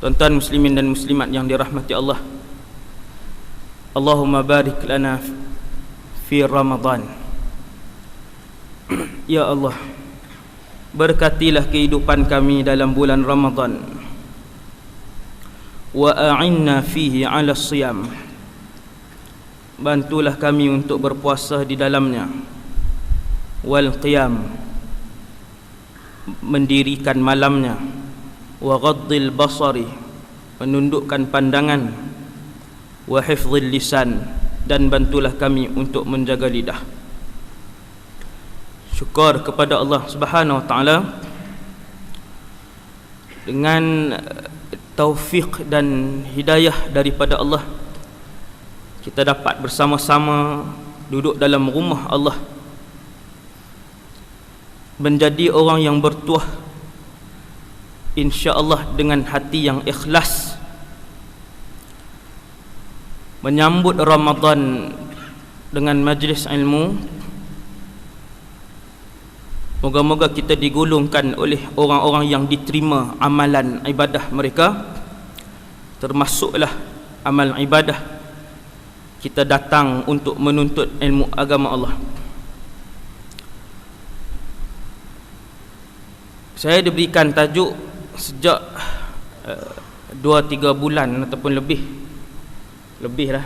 Tuan-tuan muslimin dan muslimat yang dirahmati Allah, Allahumma barik lana fi Ramadan. Ya Allah, berkatilah kehidupan kami dalam bulan Ramadan. Wa a'inna fihi 'ala siyam. Bantulah kami untuk berpuasa di dalamnya. Wal qiyam, mendirikan malamnya. Wa ghaddil basari, menundukkan pandangan. Wa hifdzil lisan, dan bantulah kami untuk menjaga lidah. Syukur kepada Allah Subhanahu wa taala, dengan taufik dan hidayah daripada Allah, kita dapat bersama-sama duduk dalam rumah Allah, menjadi orang yang bertuah insya-Allah dengan hati yang ikhlas, menyambut Ramadan dengan majlis ilmu. Moga-moga kita digolongkan oleh orang-orang yang diterima amalan ibadah mereka, termasuklah amal ibadah kita datang untuk menuntut ilmu agama Allah. Saya diberikan tajuk sejak 2-3 bulan ataupun lebih dah,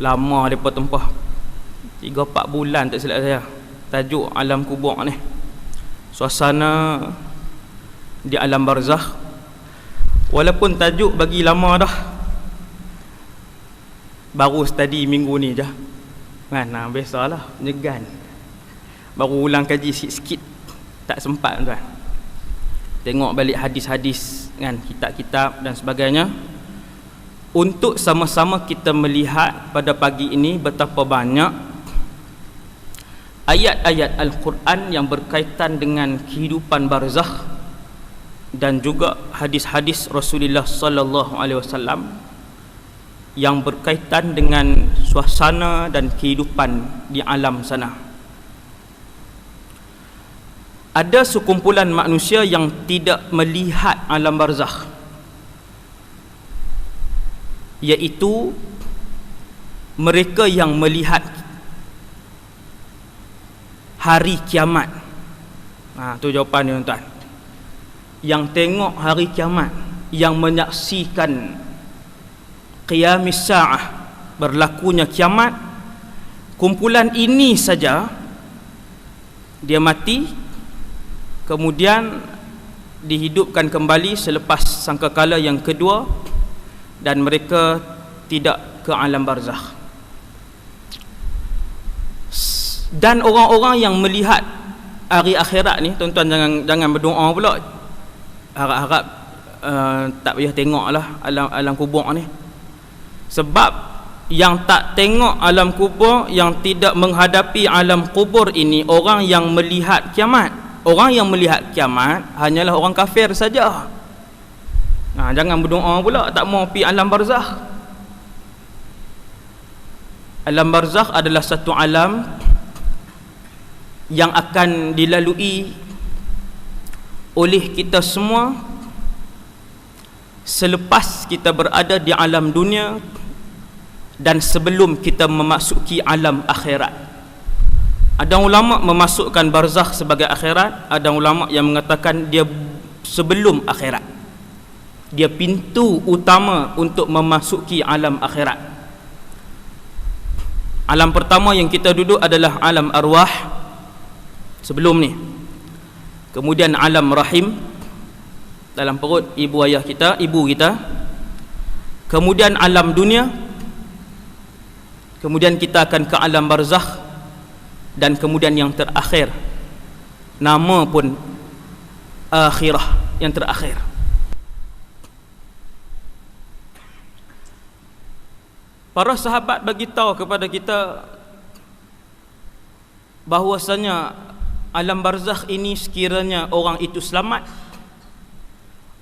lama depa tempah 3-4 bulan tak silap saya. Tajuk alam kubur ni, suasana di alam barzakh. Walaupun tajuk bagi lama dah, baru tadi minggu ni je kan, biasalah menyegan, baru ulang kaji sikit-sikit, tak sempat tuan. Tengok balik hadis-hadis kan, kitab-kitab dan sebagainya, untuk sama-sama kita melihat pada pagi ini betapa banyak ayat-ayat Al-Quran yang berkaitan dengan kehidupan barzakh, dan juga hadis-hadis Rasulullah sallallahu alaihi wasallam yang berkaitan dengan suasana dan kehidupan di alam sana. Ada sekumpulan manusia yang tidak melihat alam barzakh, iaitu mereka yang melihat hari kiamat. Tu jawapan dia tuan. Yang tengok hari kiamat, yang menyaksikan qiyamis sa'ah, berlakunya kiamat, kumpulan ini saja dia mati, kemudian dihidupkan kembali selepas sangkakala yang kedua, dan mereka tidak ke alam barzakh. Dan orang-orang yang melihat hari akhirat ni, tuan-tuan jangan berdoa pula harap-harap tak payah tengoklah alam kubur ni. Sebab yang tak tengok alam kubur, yang tidak menghadapi alam kubur ini, orang yang melihat kiamat. Orang yang melihat kiamat hanyalah orang kafir saja. Jangan berdoa pula tak mau pergi alam barzakh. Alam barzakh adalah satu alam yang akan dilalui oleh kita semua selepas kita berada di alam dunia dan sebelum kita memasuki alam akhirat. Ada ulama memasukkan barzakh sebagai akhirat, ada ulama yang mengatakan dia sebelum akhirat, dia pintu utama untuk memasuki alam akhirat. Alam pertama yang kita duduk adalah alam arwah sebelum ni, kemudian alam rahim, dalam perut ibu ayah kita, ibu kita, kemudian alam dunia, kemudian kita akan ke alam barzakh, dan kemudian yang terakhir, nama pun akhirah, yang terakhir. Para sahabat bagi tahu kepada kita bahwasanya alam barzakh ini, sekiranya orang itu selamat,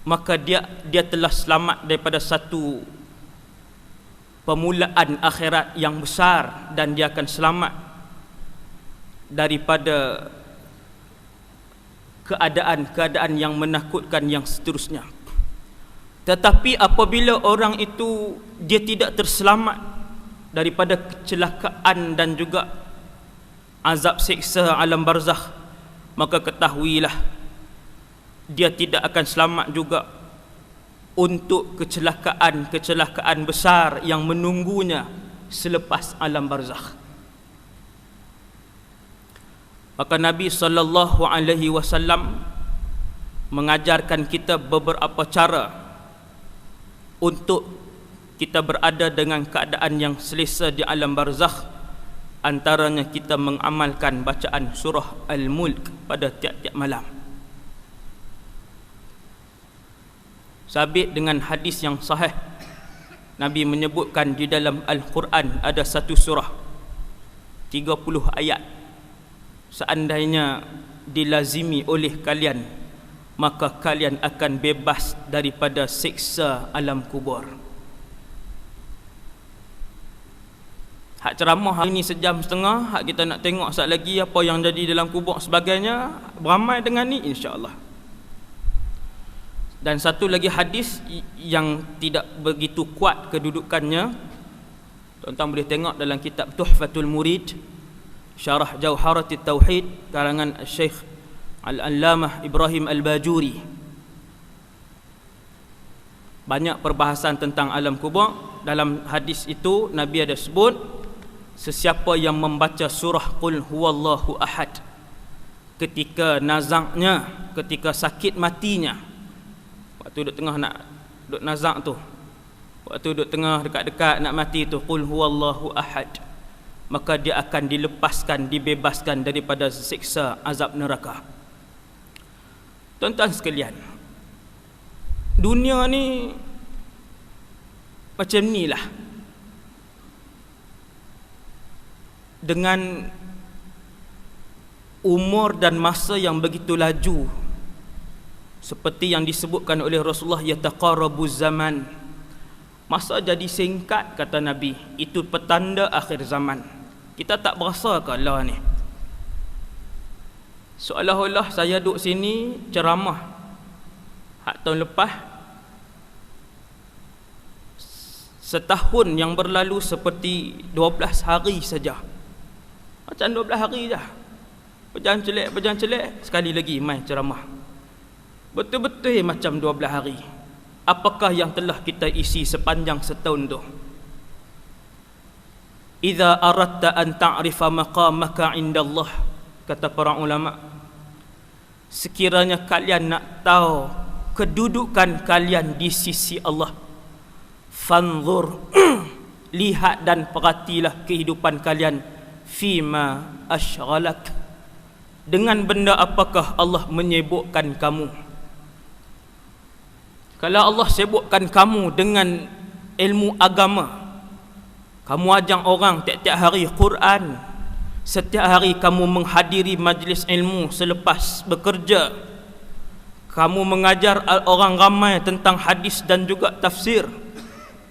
maka dia telah selamat daripada satu permulaan akhirat yang besar, dan dia akan selamat daripada keadaan-keadaan yang menakutkan yang seterusnya. Tetapi apabila orang itu dia tidak terselamat daripada kecelakaan dan juga azab siksa alam barzakh, maka ketahuilah dia tidak akan selamat juga untuk kecelakaan besar yang menunggunya selepas alam barzakh. Maka Nabi SAW mengajarkan kita beberapa cara untuk kita berada dengan keadaan yang selesa di alam barzakh. Antaranya kita mengamalkan bacaan surah Al-Mulk pada tiap-tiap malam. Sabit dengan hadis yang sahih, Nabi menyebutkan di dalam Al-Quran ada satu surah 30 ayat, seandainya dilazimi oleh kalian, maka kalian akan bebas daripada siksa alam kubur. Hak ceramah hari ni sejam setengah, hak kita nak tengok sekali lagi apa yang jadi dalam kubur sebagainya, beramai dengan ni insya-Allah. Dan satu lagi hadis yang tidak begitu kuat kedudukannya, tuan-tuan boleh tengok dalam kitab Tuhfatul Murid, Syarah Jauharatit Tauhid karangan Syekh Al-Allamah Ibrahim Al-Bajuri. Banyak perbahasan tentang alam kubur. Dalam hadis itu Nabi ada sebut, sesiapa yang membaca surah Qul Huwallahu Ahad ketika nazaknya, ketika sakit matinya, waktu duduk tengah nak duduk nazak tu, waktu duduk tengah dekat-dekat nak mati tu, Qul Huwallahu Ahad, maka dia akan dilepaskan, dibebaskan daripada siksa azab neraka. Tuan-tuan sekalian, dunia ni macam ni lah. Dengan umur dan masa yang begitu laju, seperti yang disebutkan oleh Rasulullah, yataqarabuz zaman, masa jadi singkat kata Nabi, itu petanda akhir zaman. Kita tak berasa ke lah ni? Seolah-olah saya duduk sini ceramah hak tahun lepas, setahun yang berlalu seperti 12 hari saja. Macam 12 hari dah. Berjalan celek, sekali lagi mai ceramah. Betul-betul macam 12 hari. Apakah yang telah kita isi sepanjang setahun tu? Idza aradta an ta'rifa maqamaka indallah, kata para ulama, sekiranya kalian nak tahu kedudukan kalian di sisi Allah, fanzur lihat dan perhatilah kehidupan kalian, fima ashghalak, dengan benda apakah Allah menyibukkan kamu. Kalau Allah sibukkan kamu dengan ilmu agama, kamu ajang orang tiap-tiap hari Quran, setiap hari kamu menghadiri majlis ilmu selepas bekerja, kamu mengajar orang ramai tentang hadis dan juga tafsir,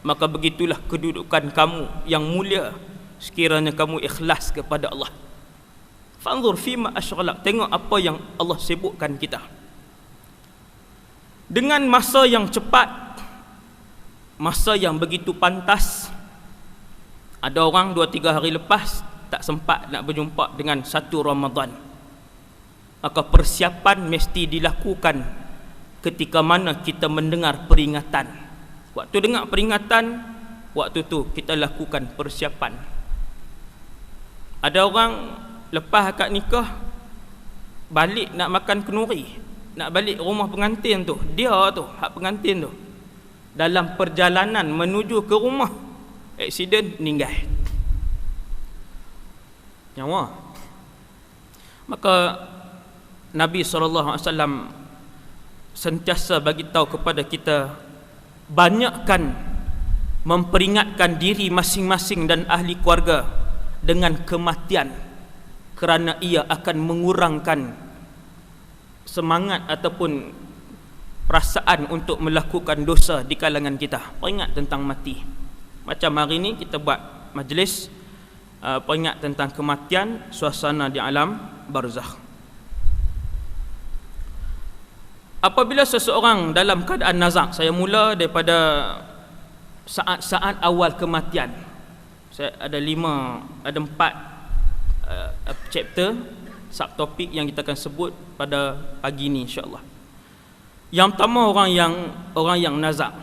maka begitulah kedudukan kamu yang mulia sekiranya kamu ikhlas kepada Allah. Fanzur fima ashghalak, tengok apa yang Allah sibukkan kita. Dengan masa yang cepat, masa yang begitu pantas, ada orang 2-3 hari lepas tak sempat nak berjumpa dengan satu Ramadan, maka persiapan mesti dilakukan ketika mana kita mendengar peringatan. Waktu dengar peringatan, waktu tu kita lakukan persiapan. Ada orang lepas akad nikah balik nak makan kenduri, nak balik rumah pengantin tu, dia tu, hak pengantin tu, dalam perjalanan menuju ke rumah, aksiden, meninggal nyawa. Maka Nabi SAW sentiasa bagi tahu kepada kita, banyakkan memperingatkan diri masing-masing dan ahli keluarga dengan kematian, kerana ia akan mengurangkan semangat ataupun perasaan untuk melakukan dosa di kalangan kita. Peringat tentang mati. Macam hari ni kita buat majlis peringat tentang kematian, suasana di alam barzakh. apabila seseorang dalam keadaan nazak, saya mula daripada saat-saat awal kematian. Saya ada 4 chapter subtopik yang kita akan sebut pada pagi ni insya-Allah. Yang pertama, orang yang nazak.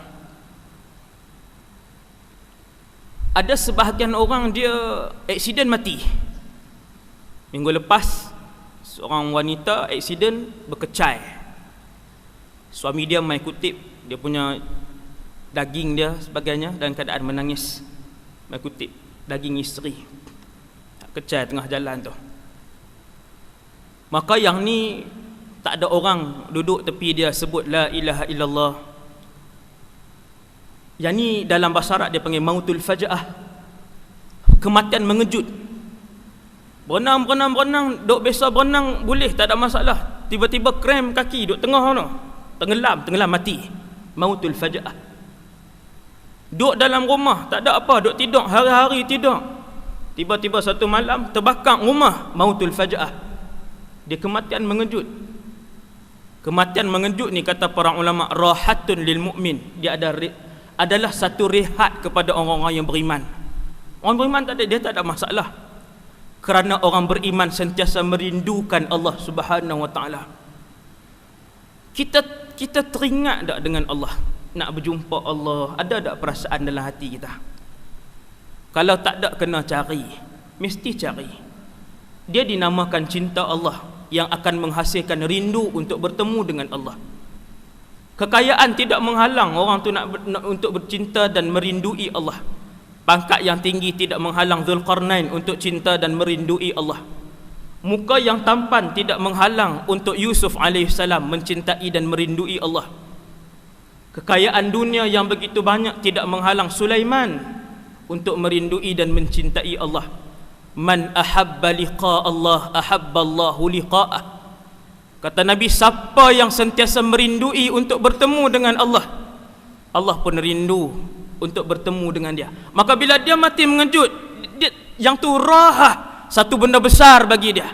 Ada sebahagian orang dia aksiden mati. Minggu lepas seorang wanita aksiden berkecai. Suami dia mai kutip dia punya daging dia sebagainya dalam keadaan menangis. Mai kutip daging isteri. Kecai tengah jalan tu. Maka yang ni tak ada orang duduk tepi dia sebut la ilaha illallah. Yang ni dalam bahasa Arab dia panggil mautul faja'ah. Kematian mengejut. Berenang, duk biasa berenang boleh, tak ada masalah. Tiba-tiba krem kaki duk tengah tu. Tenggelam mati. Mautul faja'ah. Duk dalam rumah, tak ada apa, duk tidur hari-hari tidur. Tiba-tiba satu malam terbakar rumah, mautul faja'ah. Dia kematian mengejut. Kematian mengejut ni kata para ulama rahatun lil mukmin. Dia adalah satu rehat kepada orang-orang yang beriman. Orang beriman dia tak ada masalah. Kerana orang beriman sentiasa merindukan Allah Subhanahu wa taala. Kita teringat tak dengan Allah? Nak berjumpa Allah, ada tak perasaan dalam hati kita? Kalau tak ada, kena cari. Mesti cari. Dia dinamakan cinta Allah yang akan menghasilkan rindu untuk bertemu dengan Allah. Kekayaan tidak menghalang orang tu nak untuk bercinta dan merindui Allah. Pangkat yang tinggi tidak menghalang Zulkarnain untuk cinta dan merindui Allah. Muka yang tampan tidak menghalang untuk Yusuf alaihissalam mencintai dan merindui Allah. Kekayaan dunia yang begitu banyak tidak menghalang Sulaiman untuk merindui dan mencintai Allah. Man ahabba liqa Allah ahabba Allahu liqa'ah. Kata Nabi, siapa yang sentiasa merindui untuk bertemu dengan Allah, Allah pun rindu untuk bertemu dengan dia. Maka bila dia mati mengejut, yang tu rahah, satu benda besar bagi dia.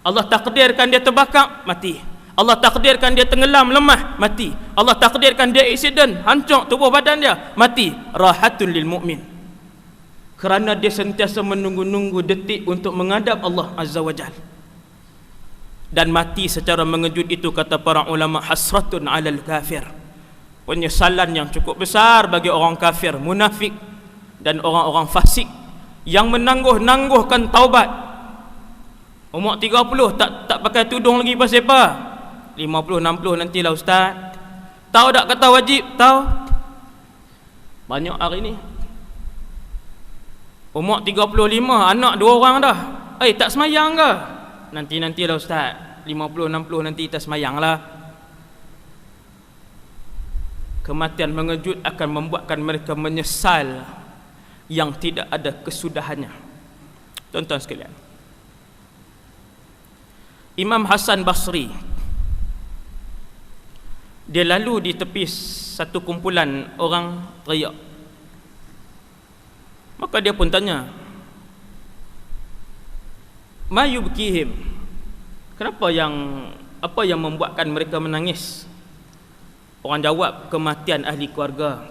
Allah takdirkan dia terbakar, mati. Allah takdirkan dia tenggelam, lemah, mati. Allah takdirkan dia aksiden, hancur tubuh badan dia, mati. Rahatun lil mu'min. Kerana dia sentiasa menunggu-nunggu detik untuk menghadap Allah Azza wa Jal. Dan mati secara mengejut itu, kata para ulama, hasratun alal kafir. Penyesalan yang cukup besar bagi orang kafir, munafik dan orang-orang fasik yang menangguh-nangguhkan taubat. Umur 30 tak pakai tudung lagi pasal apa? 50 60 nantilah ustaz. Tahu tak kata wajib? Tahu? Banyak hari ni. Umur 35, anak 2 orang dah. Tak semayang ke? Nantilah ustaz. 50 60 nanti kita semayang lah. Kematian mengejut akan membuatkan mereka menyesal yang tidak ada kesudahannya. Tuan-tuan sekalian, Imam Hasan Basri, dia lalu di tepi satu kumpulan orang teriak. Maka dia pun tanya, ma yubkihim, apa yang membuatkan mereka menangis? Orang jawab, kematian ahli keluarga.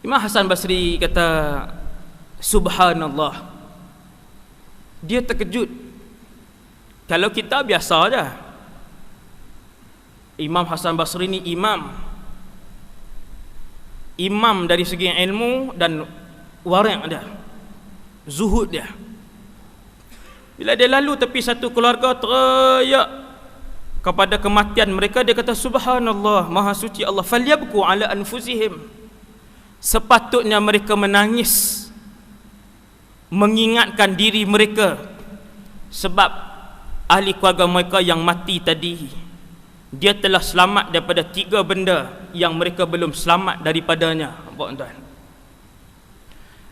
Imam Hasan Basri kata, subhanallah, dia terkejut. Kalau kita biasa aja. Imam Hasan Basri ni imam dari segi ilmu dan wara' dia, zuhud dia. Bila dia lalu tepi satu keluarga teriak kepada kematian mereka, dia kata, subhanallah, maha suci Allah, falyabku ala anfusihim. Sepatutnya mereka menangis mengingatkan diri mereka, sebab ahli keluarga mereka yang mati tadi, dia telah selamat daripada 3 benda yang mereka belum selamat daripadanya. Tuan-tuan,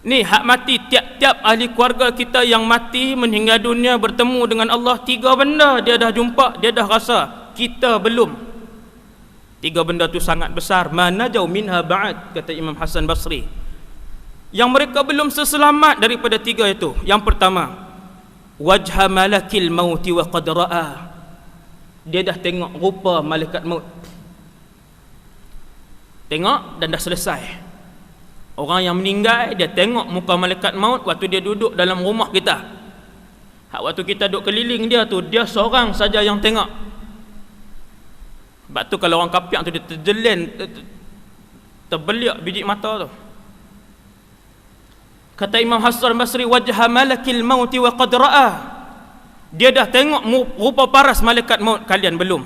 ni hak mati tiap-tiap ahli keluarga kita yang mati meninggal dunia bertemu dengan Allah, 3 benda dia dah jumpa, dia dah rasa, kita belum. 3 benda tu sangat besar. Manajau minha ba'd, kata Imam Hasan Basri. Yang mereka belum seselamat daripada 3 itu. Yang pertama, wajha malakil mauti wa qad ra'a. Dia dah tengok rupa malaikat maut. Tengok dan dah selesai. Orang yang meninggal, dia tengok muka malaikat maut waktu dia duduk dalam rumah kita. Waktu kita duduk keliling dia tu, dia seorang saja yang tengok. Sebab tu kalau orang kafir tu dia terjelin, terbeliak biji mata tu. Kata Imam Hasan Basri, wajha malakil mauti wa qad ra'a. Dia dah tengok rupa paras malaikat maut, kalian belum.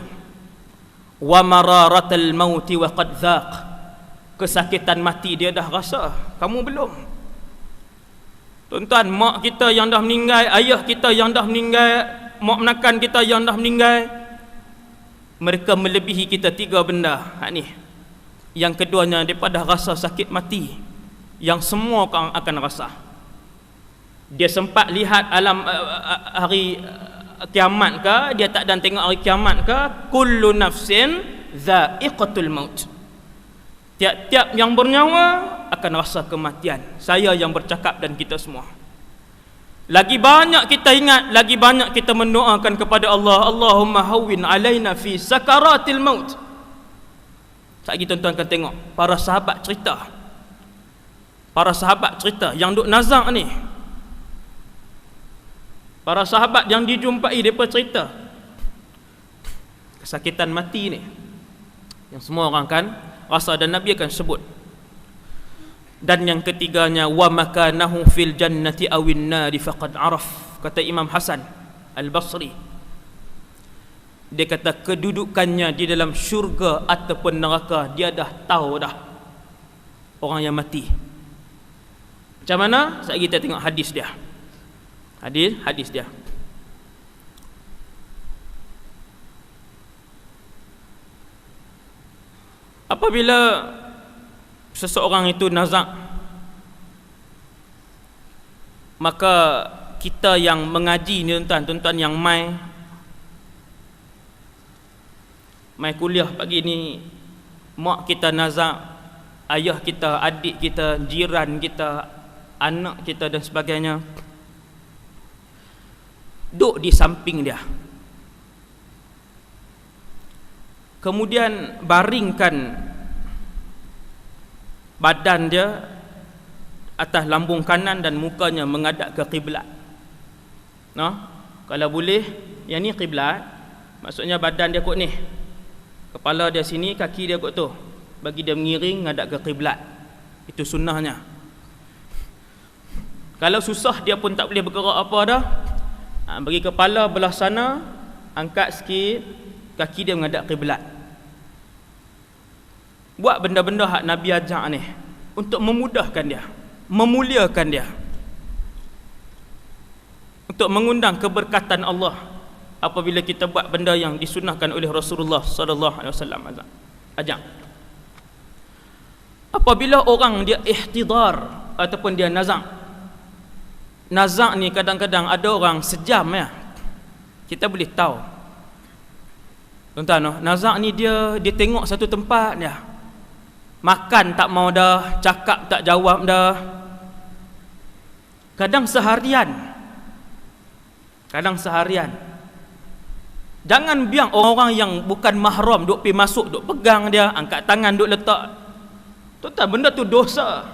Wa mararatal mauti wa qad dhaq. Kesakitan mati dia dah rasa, kamu belum. Tuan-tuan, mak kita yang dah meninggal, ayah kita yang dah meninggal, mak menakan kita yang dah meninggal, mereka melebihi kita 3 benda. Ni. Yang keduanya, daripada rasa sakit mati yang semua orang akan rasa. Dia sempat lihat alam hari kiamat ke, dia tak dan tengok hari kiamat ke, kullu nafsin dha'iqatul maut. Tiap-tiap yang bernyawa akan rasa kematian. Saya yang bercakap dan kita semua. Lagi banyak kita ingat, lagi banyak kita mendoakan kepada Allah, Allahumma hawwin alaina fi sakaratil maut. Sekejap lagi tuan-tuan akan tengok para sahabat cerita. Para sahabat cerita yang duk nazak ni. Para sahabat yang dijumpai, mereka cerita kesakitan mati ni yang semua orang kan rasa, dan Nabi akan sebut. Dan yang ketiganya, wa makanahu fil jannati awin nari faqad araf. Kata Imam Hasan Al-Basri, dia kata kedudukannya di dalam syurga ataupun neraka, dia dah tahu dah orang yang mati. Macam mana? Sekejap kita tengok hadis dia. Hadis dia. Apabila seseorang itu nazak, maka kita yang mengaji ni tuan-tuan yang mai kuliah pagi ni, mak kita nazak, ayah kita, adik kita, jiran kita, anak kita dan sebagainya, duduk di samping dia, kemudian baringkan badan dia atas lambung kanan dan mukanya menghadap ke kiblat. Kalau boleh, yang ni kiblat, maksudnya badan dia kot ni, kepala dia sini, kaki dia kot tu, bagi dia mengiring menghadap ke kiblat. Itu sunnahnya. Kalau susah dia pun tak boleh bergerak apa dah, bagi kepala belah sana, angkat sikit, kaki dia menghadap kiblat. Buat benda-benda hak Nabi ajak ni untuk memudahkan dia, memuliakan dia, untuk mengundang keberkatan Allah apabila kita buat benda yang disunahkan oleh Rasulullah sallallahu alaihi wasallam ajak. Apabila orang dia ihtidar ataupun dia nazak. Nazak ni kadang-kadang ada orang sejam ya. Kita boleh tahu. Tuan-tuan, nazak ni dia tengok satu tempat dia. Makan tak mau dah, cakap tak jawab dah. Kadang seharian. Jangan biang orang-orang yang bukan mahram duk pergi masuk, duk pegang dia, angkat tangan duk letak. Tuan-tuan, benda tu dosa.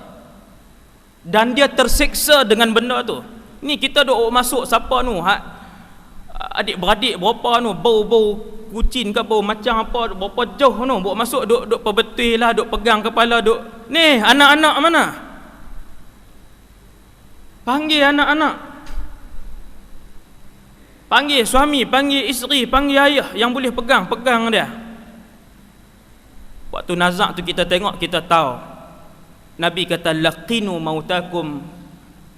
Dan dia tersiksa dengan benda tu. Ni kita duk masuk siapa nu? Adik-beradik berapa nu? Bau-bau kucing ke bau macam apa, berapa jauh nu? Bawa masuk duk perbetul lah, duk pegang kepala duk. Ni anak-anak mana? Panggil anak-anak. Panggil suami, panggil isteri, panggil ayah yang boleh pegang dia. Waktu nazak tu kita tengok, kita tahu. Nabi kata laqinu mautakum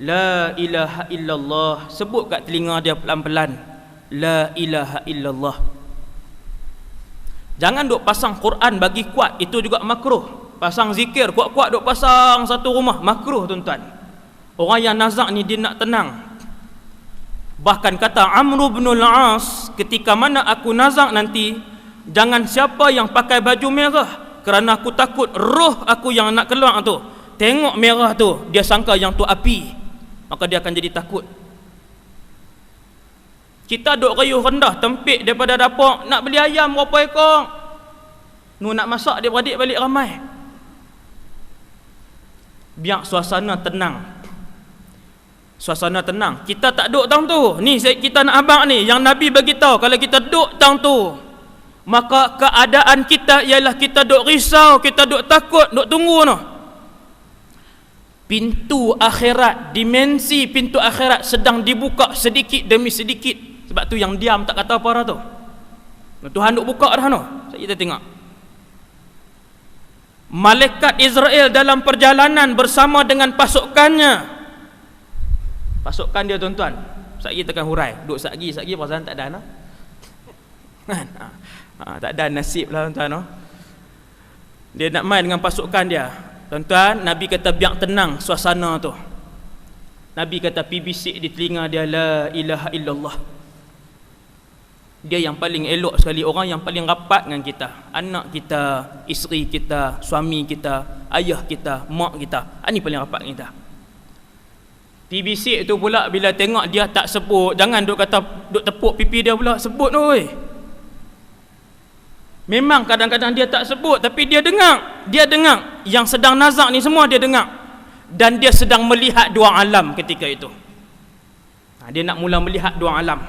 la ilaha illallah. Sebut kat telinga dia pelan-pelan, la ilaha illallah. Jangan duk pasang Quran bagi kuat, itu juga makruh. Pasang zikir kuat-kuat duk pasang satu rumah, makruh tuan-tuan. Orang yang nazak ni dia nak tenang. Bahkan kata Amr bin al-As, ketika mana aku nazak nanti, jangan siapa yang pakai baju merah, kerana aku takut roh aku yang nak keluar tu tengok merah tu, dia sangka yang tu api, maka dia akan jadi takut. Kita duk riuh rendah tempik daripada dapur, nak beli ayam berapa ekor, nak masak dia beradik balik ramai. Biar suasana tenang. Suasana tenang. Kita tak duk tang tu. Ni kita nak abang ni yang Nabi bagi tahu, kalau kita duk tang tu, maka keadaan kita ialah kita duk risau, kita duk takut, duk tunggu noh. Pintu akhirat, dimensi pintu akhirat sedang dibuka sedikit demi sedikit. Sebab tu yang diam tak kata apa dah tu. Tuhan duk buka dah noh. Kita tengok. Malaikat Israel dalam perjalanan bersama dengan pasukannya. Pasukan dia tuan-tuan, satgi tekan hurai, duk satgi perasaan tak ada nah. Kan? Tak ada nasib lah tuan-tuan no. Dia nak main dengan pasukan dia. Tuan-tuan, Nabi kata biar tenang suasana tu. Nabi kata bisik di telinga dia, la ilaha illallah. Dia yang paling elok sekali, orang yang paling rapat dengan kita, anak kita, isteri kita, suami kita, ayah kita, mak kita. Ini paling rapat dengan kita. Bisik tu pula bila tengok dia tak sebut, jangan duk kata duk tepuk pipi dia pula, sebut oi. Memang kadang-kadang dia tak sebut, tapi dia dengar yang sedang nazak ni semua dia dengar, dan dia sedang melihat dua alam ketika itu. Dia nak mula melihat dua alam.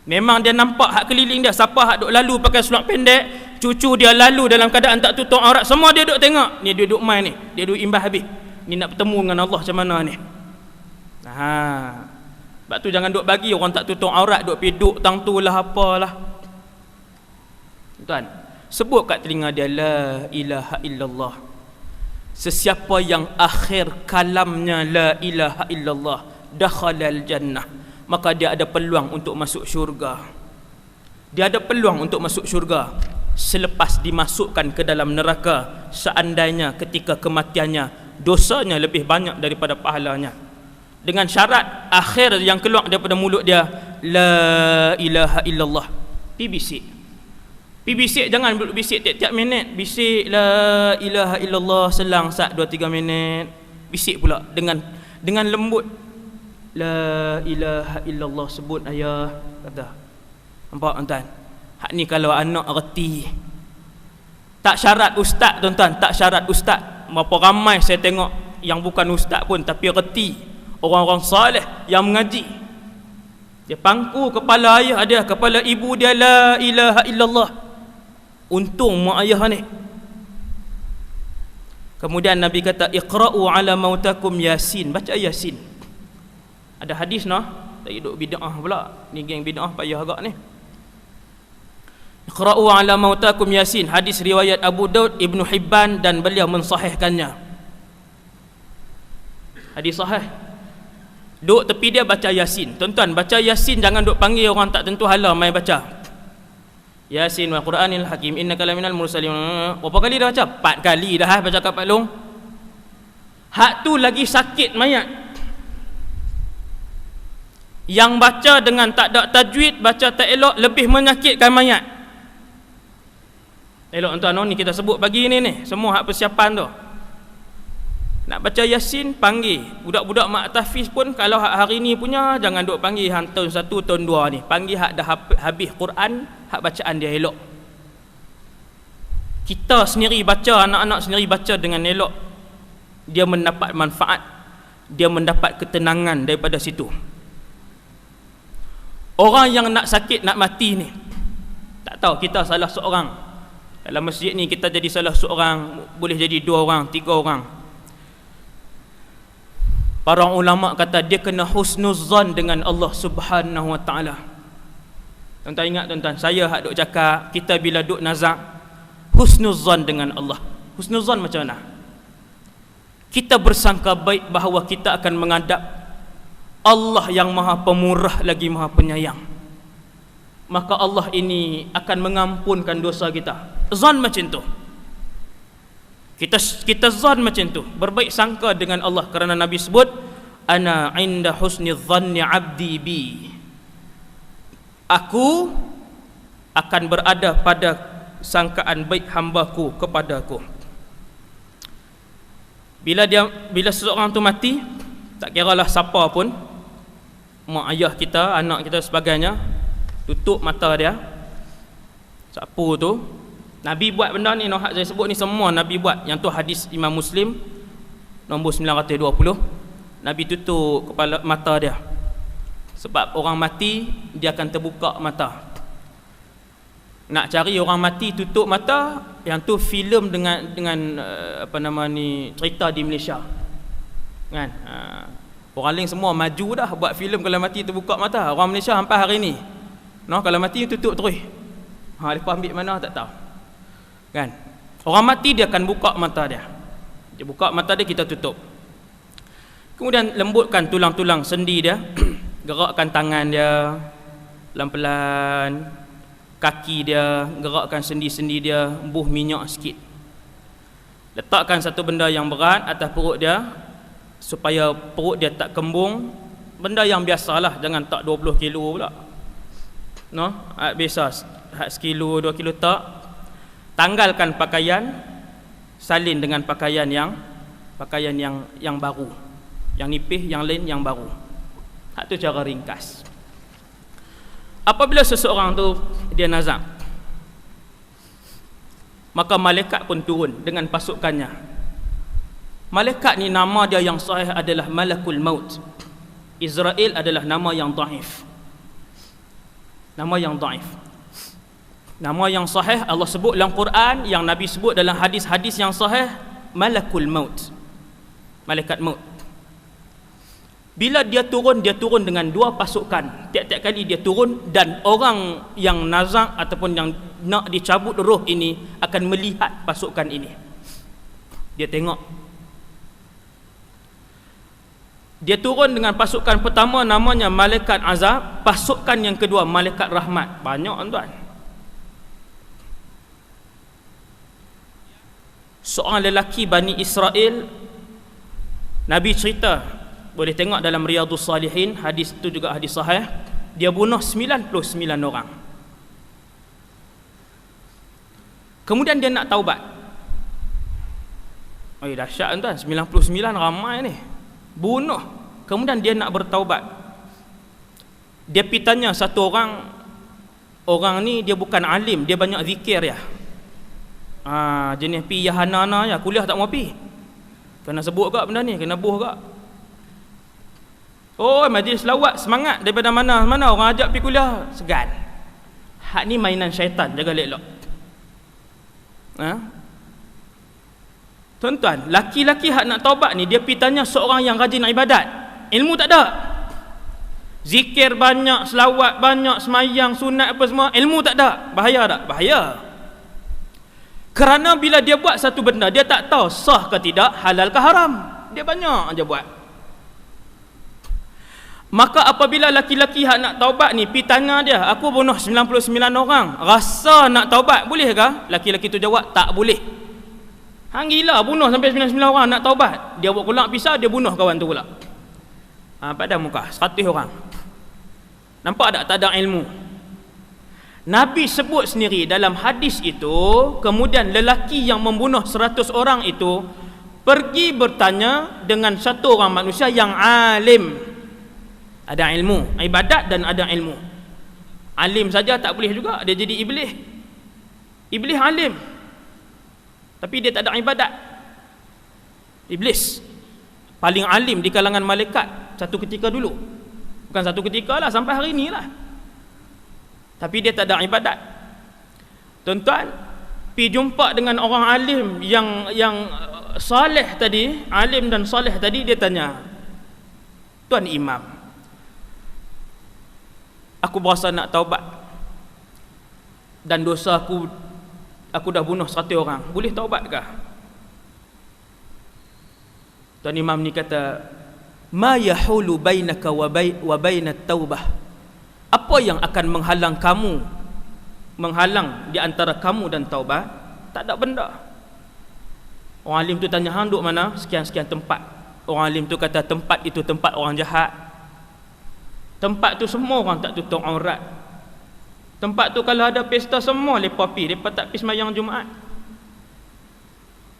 Memang dia nampak hak keliling dia, siapa hak duk lalu pakai seluar pendek, cucu dia lalu dalam keadaan tak tutup aurat, semua dia duk tengok. Ni dia duk main ni, dia duk imbas habis. Ni nak bertemu dengan Allah macam mana ni. Sebab tu jangan duk bagi orang tak tutup aurat duk pergi duk tang tu lah apalah. Tuan, sebut kat telinga dia, la ilaha illallah. Sesiapa yang akhir kalamnya la ilaha illallah, dakhalal jannah, maka dia ada peluang untuk masuk syurga. Dia ada peluang untuk masuk syurga selepas dimasukkan ke dalam neraka, seandainya ketika kematiannya dosanya lebih banyak daripada pahalanya. Dengan syarat akhir yang keluar daripada mulut dia, la ilaha illallah. Bisik, jangan bisik tiap-tiap minit. Bisik la ilaha illallah selang sat 2-3 minit. Bisik pula dengan lembut, la ilaha illallah, sebut ayah, kata. Nampak tuan-tuan? Hak ni kalau anak reti. Tak syarat ustaz tuan-tuan, tak syarat ustaz. Berapa ramai saya tengok yang bukan ustaz pun tapi reti, orang-orang saleh yang mengaji. Dia pangku kepala ayah dia, kepala ibu dia, la ilaha illallah. Untung mak ayah ni. Kemudian Nabi kata, iqra'u ala mautakum yasin, baca yasin. Ada hadis noh, tak hidup bid'ah pula. Ni geng bid'ah payah agak ni. Iqra'u ala mautakum yasin, hadis riwayat Abu Daud, Ibnu Hibban, dan beliau mensahihkannya. Hadis sahih. Duk tepi dia baca yasin. Tuan-tuan, baca yasin jangan duk panggil orang tak tentu hala mai baca. Yasin wal Quranil Hakim innaka laminal mursalin. Berapa kali dah baca? 4 kali dah baca kat Pak Long. Hak tu lagi sakit mayat. Yang baca dengan tak ada tajwid, baca tak elok, lebih menyakitkan mayat. Elok tuan-tuan, ni kita sebut pagi ni semua hak persiapan tu. Nak baca yasin, panggil budak-budak mak tahfiz pun, kalau hak hari ni punya jangan duk panggil hang tahun 1 tahun 2 ni, panggil hak dah habis Quran, hak bacaan dia elok. Kita sendiri baca, anak-anak sendiri baca dengan elok, dia mendapat manfaat, dia mendapat ketenangan daripada situ. Orang yang nak sakit, nak mati ni, tak tahu kita salah seorang dalam masjid ni, kita jadi salah seorang, boleh jadi 2 orang, 3 orang. Para ulama kata dia kena husnuzan dengan Allah Subhanahu wa taala. Tuan-tuan ingat tuan-tuan, saya hak duk cakap, kita bila duk nazak husnuzan dengan Allah. Husnuzan macam mana? Kita bersangka baik bahawa kita akan menghadap Allah yang Maha Pemurah lagi Maha Penyayang. Maka Allah ini akan mengampunkan dosa kita. Zan macam tu. Kita zan macam tu, berbaik sangka dengan Allah, kerana Nabi sebut, ana inda husni dhanni abdi bi. Aku akan berada pada sangkaan baik hambaku kepadaku. Bila seseorang tu mati, tak kiralah siapa pun, mak ayah kita, anak kita sebagainya, tutup mata dia. Siapa tu? Nabi buat benda ni, hak saya sebut ni semua Nabi buat. Yang tu hadis Imam Muslim nombor 920. Nabi tutup kepala mata dia. Sebab orang mati dia akan terbuka mata. Nak cari orang mati tutup mata, yang tu filem dengan apa nama ni, cerita di Malaysia. Kan? Orang lain semua maju dah buat filem kalau mati terbuka mata. Orang Malaysia sampai hari ni, kalau mati tutup terus. Lepas ambil mana tak tahu. Kan? Orang mati dia akan buka mata dia. Dia buka mata dia, kita tutup. Kemudian lembutkan tulang-tulang sendi dia. Gerakkan tangan dia pelan-pelan, kaki dia, gerakkan sendi-sendi dia, buh minyak sikit. Letakkan satu benda yang berat atas perut dia supaya perut dia tak kembung. Benda yang biasalah, jangan tak 20 kilo pula. Biasa sekilo 2 kilo tak. Tanggalkan pakaian, salin dengan pakaian yang baru. Yang nipis, yang lain yang baru. Hak tu cara ringkas. Apabila seseorang tu dia nazak, maka malaikat pun turun dengan pasukannya. Malaikat ni nama dia yang sahih adalah Malakul Maut. Israel adalah nama yang dhaif. Nama yang dhaif. Nama yang sahih Allah sebut dalam Quran, yang Nabi sebut dalam hadis-hadis yang sahih, Malakul Maut. Malaikat maut. Bila dia turun dengan 2 pasukan. Tiap-tiap kali dia turun, dan orang yang nazak ataupun yang nak dicabut roh ini akan melihat pasukan ini. Dia tengok. Dia turun dengan pasukan pertama namanya malaikat azab, pasukan yang kedua malaikat rahmat. Banyak tuan. Seorang lelaki Bani Israel, Nabi cerita, boleh tengok dalam Riyadhus Salihin, hadis itu juga hadis sahih. Dia bunuh 99 orang. Kemudian dia nak taubat. Dahsyat tuan, 99 ramai ni. Bunuh. Kemudian dia nak bertaubat. Dia pergi tanya satu orang. Orang ni dia bukan alim, dia banyak zikir ya. Jenis pi yahana ya, kuliah tak mau pi. Kena sebut gak benda ni, kena buh gak. Majlis lawak semangat daripada mana-mana orang ajak pergi kuliah, segan. Hak ni mainan syaitan, jaga elok. Tuan-tuan, laki-laki hak nak taubat ni, dia pergi tanya seorang yang rajin ibadat. Ilmu tak ada. Zikir banyak, selawat banyak, semayang, sunat apa semua, ilmu tak ada. Bahaya tak? Bahaya. Kerana bila dia buat satu benda, dia tak tahu sah ke tidak, halal ke haram. Dia banyak aja buat. Maka apabila laki-laki hak nak taubat ni pergi tanya dia, aku bunuh 99 orang, rasa nak taubat boleh ke? Laki-laki tu jawab, tak boleh. Hang gila, bunuh sampai 99 orang nak taubat. Dia buat kulak pisau, dia bunuh kawan tu pula. Pada muka 100 orang. Nampak tak ada ilmu? Nabi sebut sendiri dalam hadis itu, kemudian lelaki yang membunuh 100 orang itu pergi bertanya dengan satu orang manusia yang alim. Ada ilmu, ibadat dan ada ilmu. Alim saja tak boleh juga, dia jadi iblis. Iblis alim, tapi dia tak ada ibadat. Iblis paling alim di kalangan malaikat satu ketika dulu. Bukan satu ketika lah, sampai hari ni lah. Tapi dia tak ada ibadat. Tuan-tuan, pergi jumpa dengan orang alim yang saleh tadi, alim dan saleh tadi, dia tanya, Tuan Imam, aku berasa nak taubat, dan dosa aku dah bunuh 100 orang, boleh taubat ke? Tuan Imam ni kata, ma yahulu bainaka wa bainat taubah. Apa yang akan menghalang di antara kamu dan taubat? Tak ada benda. Orang alim tu tanya, hang duduk mana? Sekian-sekian tempat. Orang alim tu kata, tempat itu tempat orang jahat. Tempat tu semua orang tak tutup aurat. Tempat tu kalau ada pesta semua lepas pi, lepas tak pi sembahyang Jumaat.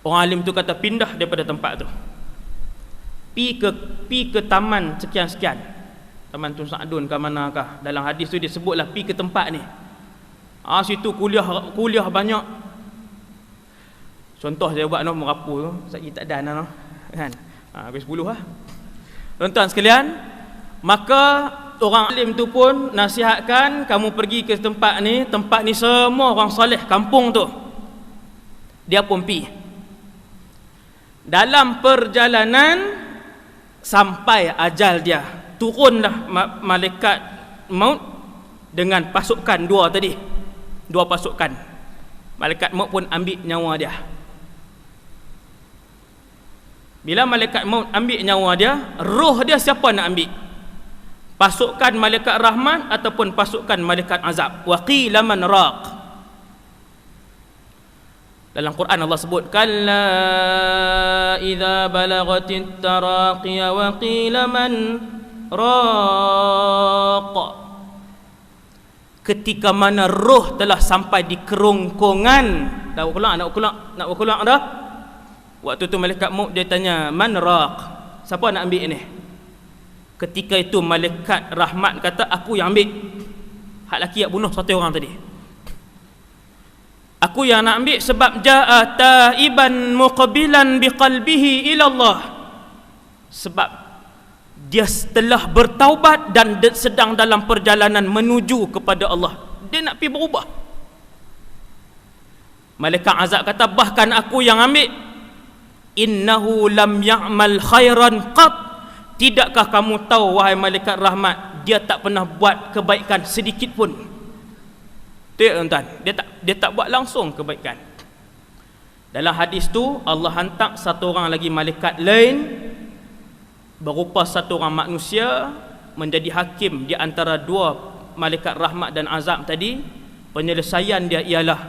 Orang alim tu kata, pindah daripada tempat tu. Pi ke taman sekian-sekian. Taman Tun Sa'dun ke manakah. Dalam hadis tu dia sebutlah pi ke tempat ni. Situ kuliah banyak. Contoh saya buat merapu tu, saya tak ada noh. Kan? Habis 10 lah. Tuan-tuan sekalian, maka orang alim tu pun nasihatkan kamu pergi ke tempat ni semua orang soleh kampung tu. Dia pun pi. Dalam perjalanan sampai ajal dia, turunlah malaikat maut dengan pasukan dua pasukan. Malaikat maut pun ambil nyawa dia. Bila malaikat maut ambil nyawa dia, roh dia siapa nak ambil? Pasukan malaikat rahmat ataupun pasukan malaikat azab? Wa qila man raq. Dalam Quran Allah sebut kalla idza balagatit taraqiya wa qila man raq. Ketika mana roh telah sampai di kerongkongan, nak ulang dah. Waktu tu malaikat maut dia tanya man raq, siapa nak ambil ni? Ketika itu malaikat rahmat kata aku yang ambil. Hak laki yang bunuh satu orang tadi, aku yang nak ambil sebab jaa taiban muqbilan biqalbihi ila Allah. Sebab dia telah bertaubat dan sedang dalam perjalanan menuju kepada Allah. Dia nak pergi berubah. Malaikat azab kata bahkan aku yang ambil. Innahu lam ya'mal khairan qat. Tidakkah kamu tahu wahai malaikat rahmat, dia tak pernah buat kebaikan sedikit pun. Tuan-tuan, dia tak buat langsung kebaikan. Dalam hadis tu Allah hantar satu orang lagi malaikat lain berupa satu orang manusia menjadi hakim di antara dua malaikat rahmat dan azab tadi. Penyelesaian dia ialah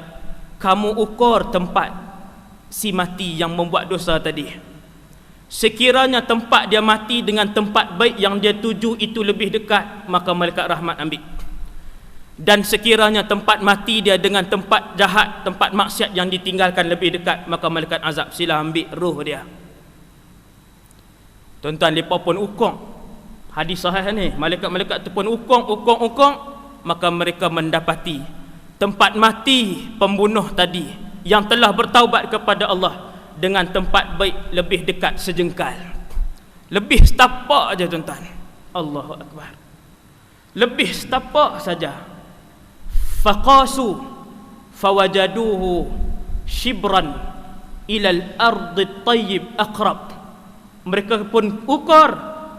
kamu ukur tempat si mati yang membuat dosa tadi. Sekiranya tempat dia mati dengan tempat baik yang dia tuju itu lebih dekat, maka malaikat rahmat ambil. Dan sekiranya tempat mati dia dengan tempat jahat, tempat maksiat yang ditinggalkan lebih dekat, maka malaikat azab sila ambil roh dia. Tuan-tuan, mereka pun ukong. Hadis sahih ni, malaikat-malaikat tu pun ukong, maka mereka mendapati tempat mati pembunuh tadi yang telah bertaubat kepada Allah dengan tempat baik lebih dekat sejengkal. Lebih setapak aja tuan-tuan. Allahu Akbar. Lebih setapak saja. Faqasu fawajaduhu shibran ilal ardi tayyib aqrab. Mereka pun ukur,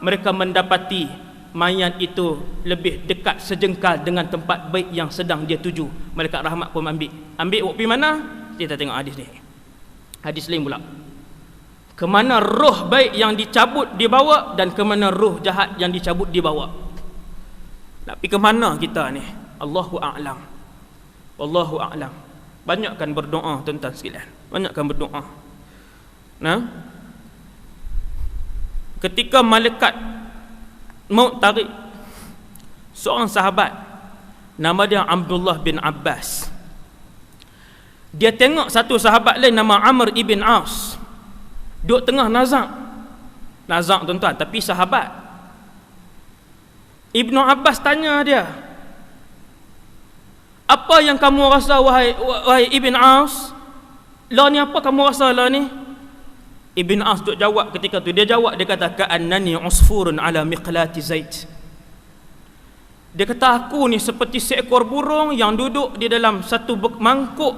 mereka mendapati mayat itu lebih dekat sejengkal dengan tempat baik yang sedang dia tuju. Malaikat rahmat pun ambil pergi mana? Kita tengok hadis ni. Hadis lain pula. Kemana roh baik yang dicabut dibawa dan kemana roh jahat yang dicabut dibawa. Nak pergi ke mana kita ni? Allahu a'lam. Wallahu a'lam. Banyakkan berdoa tuan-tuan sekalian. Banyakkan berdoa. Nah, ketika malaikat maut tarik seorang sahabat nama dia Abdullah bin Abbas, dia tengok satu sahabat lain nama Amr ibn As duduk tengah nazak tuan-tuan, tapi sahabat. Ibnu Abbas tanya dia, apa yang kamu rasa wahai Ibn As? Lah ni apa kamu rasa lah ni? Ibn As duk jawab ketika tu. Dia jawab, dia kata ka'annani usfurun ala miqlati zait. Dia kata aku ni seperti seekor burung yang duduk di dalam satu mangkuk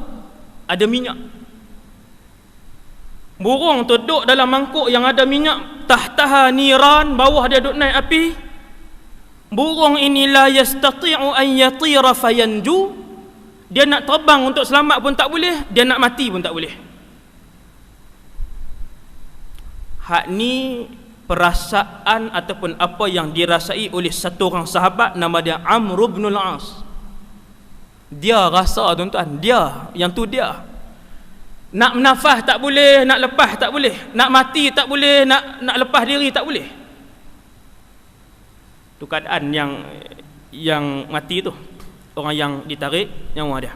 ada minyak. Burung tu duduk dalam mangkuk yang ada minyak, tahtaha niran, bawah dia duduk naik api. Burung ini la yastati'u an yatira fayanju. Dia nak terbang untuk selamat pun tak boleh, dia nak mati pun tak boleh. Hak ni perasaan ataupun apa yang dirasai oleh satu orang sahabat nama dia Amr ibn al-As. Dia rasa tuan-tuan, dia nak nafas tak boleh, nak lepas tak boleh, nak mati tak boleh, nak lepas diri tak boleh. Tu keadaan yang mati tu, orang yang ditarik nyawa dia.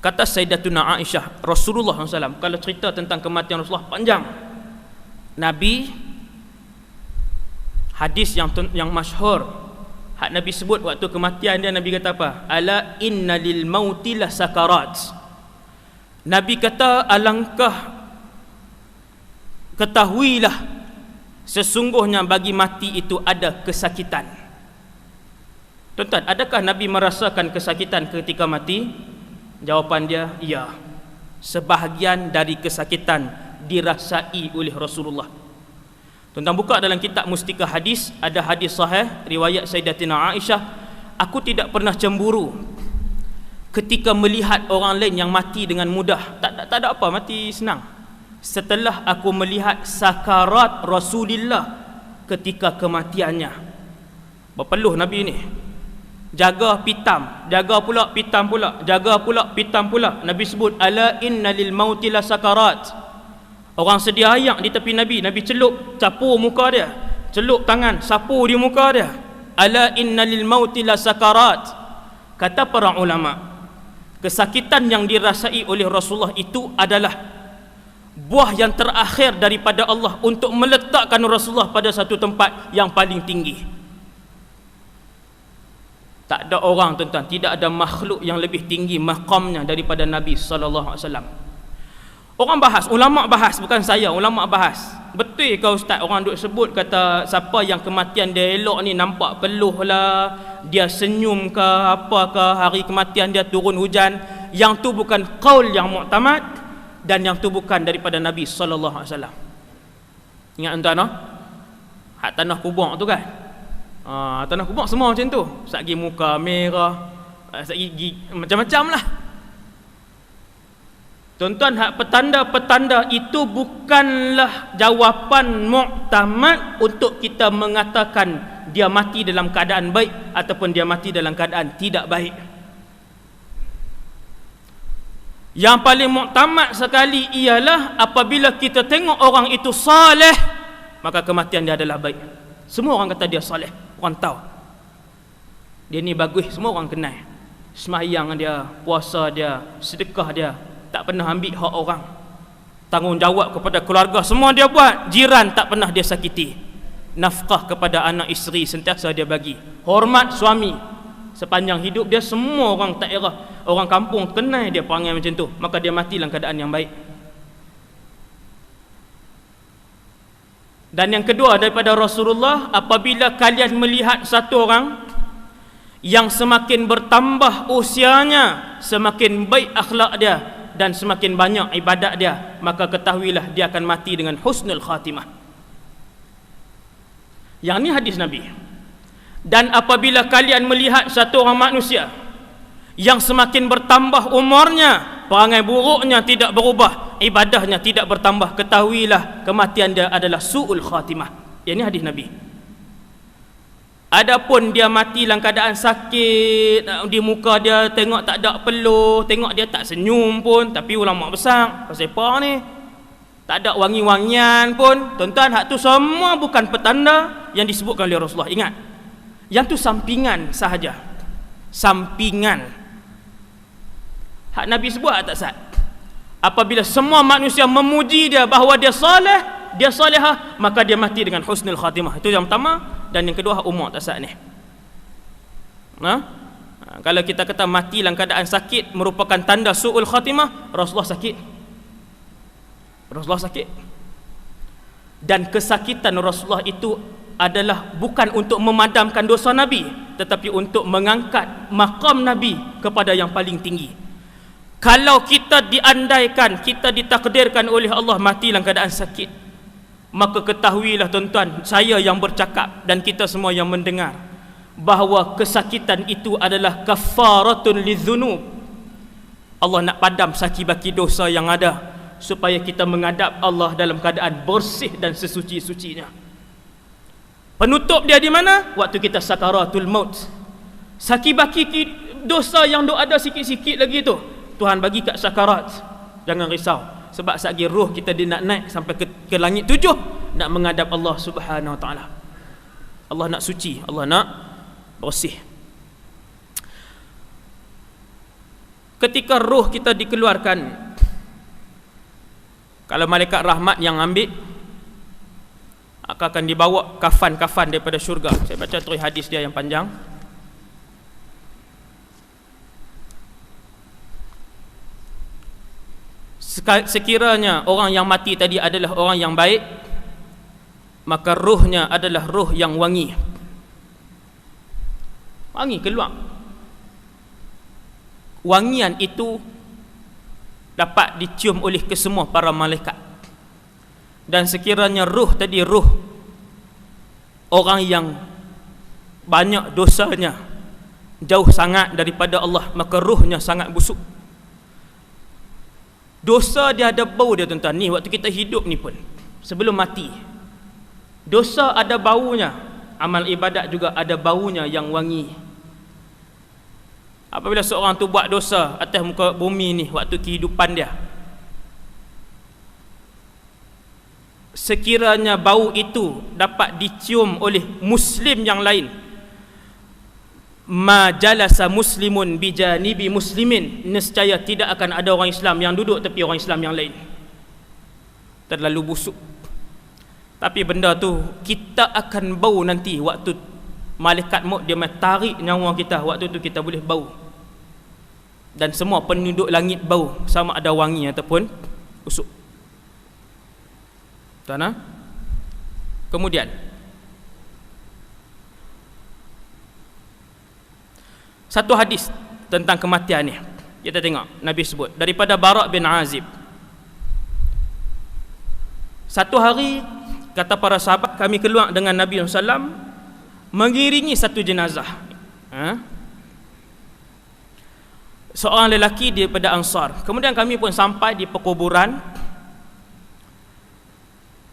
Kata Sayyidatuna Aisyah, Rasulullah SAW, kalau cerita tentang kematian Rasulullah panjang. Nabi Hadis yang masyhur, hak Nabi sebut waktu kematian dia, Nabi kata apa? Ala inna lil mauti la sakarat. Nabi kata, alangkah ketahuilah, sesungguhnya bagi mati itu ada kesakitan. Tuan-tuan, adakah Nabi merasakan kesakitan ketika mati? Jawapan dia, ya. Sebahagian dari kesakitan dirasai oleh Rasulullah. Tuan-tuan buka dalam kitab Mustika Hadis, ada hadis sahih riwayat Sayyidatina Aisyah, aku tidak pernah cemburu ketika melihat orang lain yang mati dengan mudah. Tak ada apa, mati senang. Setelah aku melihat sakarat Rasulullah ketika kematiannya. Berpeluh Nabi ni, jaga pitam, jaga pula pitam pula, jaga pula pitam pula. Nabi sebut ala inna lil mauti la sakarat. Orang sedia ayak di tepi Nabi, Nabi celup, capur muka dia, celup tangan, sapu di muka dia. Ala inna lil mauti la sakarat. Kata para ulama, kesakitan yang dirasai oleh Rasulullah itu adalah buah yang terakhir daripada Allah untuk meletakkan Rasulullah pada satu tempat yang paling tinggi. Tak ada orang, tuan-tuan, tidak ada makhluk yang lebih tinggi maqamnya daripada Nabi sallallahu alaihi wasallam. Orang bahas, ulama bahas, bukan saya, ulama bahas. Betul ke ustaz orang duk sebut kata siapa yang kematian dia elok ni nampak peluh lah, dia senyum ke apa ke, hari kematian dia turun hujan. Yang tu bukan qaul yang muktamad, dan yang tu bukan daripada Nabi sallallahu alaihi wasallam. Ingat tuan-tuan, no? Hak tanah kubur tu kan. Tanah kubur semua macam tu. Sagi muka merah, sagi macam-macam lah. Tuan-tuan, hak petanda-petanda itu bukanlah jawapan muktamad untuk kita mengatakan dia mati dalam keadaan baik ataupun dia mati dalam keadaan tidak baik. Yang paling muktamad sekali ialah apabila kita tengok orang itu saleh, maka kematian dia adalah baik. Semua orang kata dia saleh, orang tahu dia ni bagus, semua orang kenal. Sembahyang dia, puasa dia, sedekah dia, tak pernah ambil hak orang, tanggungjawab kepada keluarga semua dia buat, jiran tak pernah dia sakiti, nafkah kepada anak isteri sentiasa dia bagi, hormat suami sepanjang hidup dia. Semua orang daerah, orang kampung kenal dia perangai macam tu, maka dia mati dalam keadaan yang baik. Dan yang kedua daripada Rasulullah, apabila kalian melihat satu orang yang semakin bertambah usianya, semakin baik akhlak dia dan semakin banyak ibadat dia, maka ketahuilah dia akan mati dengan husnul khatimah. Yang ni hadis Nabi. Dan apabila kalian melihat satu orang manusia yang semakin bertambah umurnya, perangai buruknya tidak berubah, ibadahnya tidak bertambah, ketahuilah kematian dia adalah su'ul khatimah. Yang ni hadis Nabi. Adapun dia mati dalam keadaan sakit, di muka dia tengok tak ada peluh, tengok dia tak senyum pun, tapi ulama besar pasal apa ni, tak ada wangi-wangian pun, tuan-tuan, hak tu semua bukan petanda yang disebutkan oleh Rasulullah. Ingat, yang tu sampingan sahaja, sampingan. Hak Nabi sebut tak sah. Apabila semua manusia memuji dia bahawa dia saleh, dia salihah, maka dia mati dengan husnul khatimah. Itu yang pertama. Dan yang kedua, umur tak sah ni. Kalau kita kata mati dalam keadaan sakit merupakan tanda su'ul khatimah, Rasulullah sakit. Rasulullah sakit. Dan kesakitan Rasulullah itu adalah bukan untuk memadamkan dosa Nabi, tetapi untuk mengangkat maqam Nabi kepada yang paling tinggi. Kalau kita diandaikan, kita ditakdirkan oleh Allah mati dalam keadaan sakit, maka ketahuilah tuan-tuan, saya yang bercakap dan kita semua yang mendengar, bahawa kesakitan itu adalah kafaratun lidzunub. Allah nak padam saki-baki dosa yang ada, supaya kita menghadap Allah dalam keadaan bersih dan sesuci-sucinya. Penutup dia di mana? Waktu kita sakaratul maut. Saki-baki dosa yang duk ada sikit-sikit lagi tu, Tuhan bagi kat sakarat. Jangan risau, sebab satgi roh kita dia nak naik sampai ke langit 7, nak menghadap Allah Subhanahu Wa Taala. Allah nak suci, Allah nak bersih. Ketika roh kita dikeluarkan, kalau malaikat rahmat yang ambil, akan dibawa kafan-kafan daripada syurga. Saya baca terus hadis dia yang panjang. Sekiranya orang yang mati tadi adalah orang yang baik, maka ruhnya adalah ruh yang wangi. Wangi keluar. Wangian itu dapat dicium oleh kesemua para malaikat. Dan sekiranya ruh tadi ruh orang yang banyak dosanya, jauh sangat daripada Allah, maka ruhnya sangat busuk. Dosa dia ada bau dia tuan-tuan. Ni waktu kita hidup ni pun, sebelum mati, dosa ada baunya. Amal ibadat juga ada baunya yang wangi. Apabila seorang tu buat dosa atas muka bumi ni waktu kehidupan dia, sekiranya bau itu dapat dicium oleh muslim yang lain, ma jalasa muslimun bijanibi muslimin, nescaya tidak akan ada orang Islam yang duduk tepi orang Islam yang lain. Terlalu busuk. Tapi benda tu kita akan bau nanti waktu malaikat maut dia tarik nyawa kita, waktu tu kita boleh bau. Dan semua penduduk langit bau, sama ada wangi ataupun busuk. Tuan-tuan, kemudian satu hadis tentang kematian ni kita tengok Nabi sebut daripada Bara' bin Azib. Satu hari, kata para sahabat, kami keluar dengan Nabi SAW mengiringi satu jenazah. Seorang lelaki daripada Ansar. Kemudian kami pun sampai di perkuburan.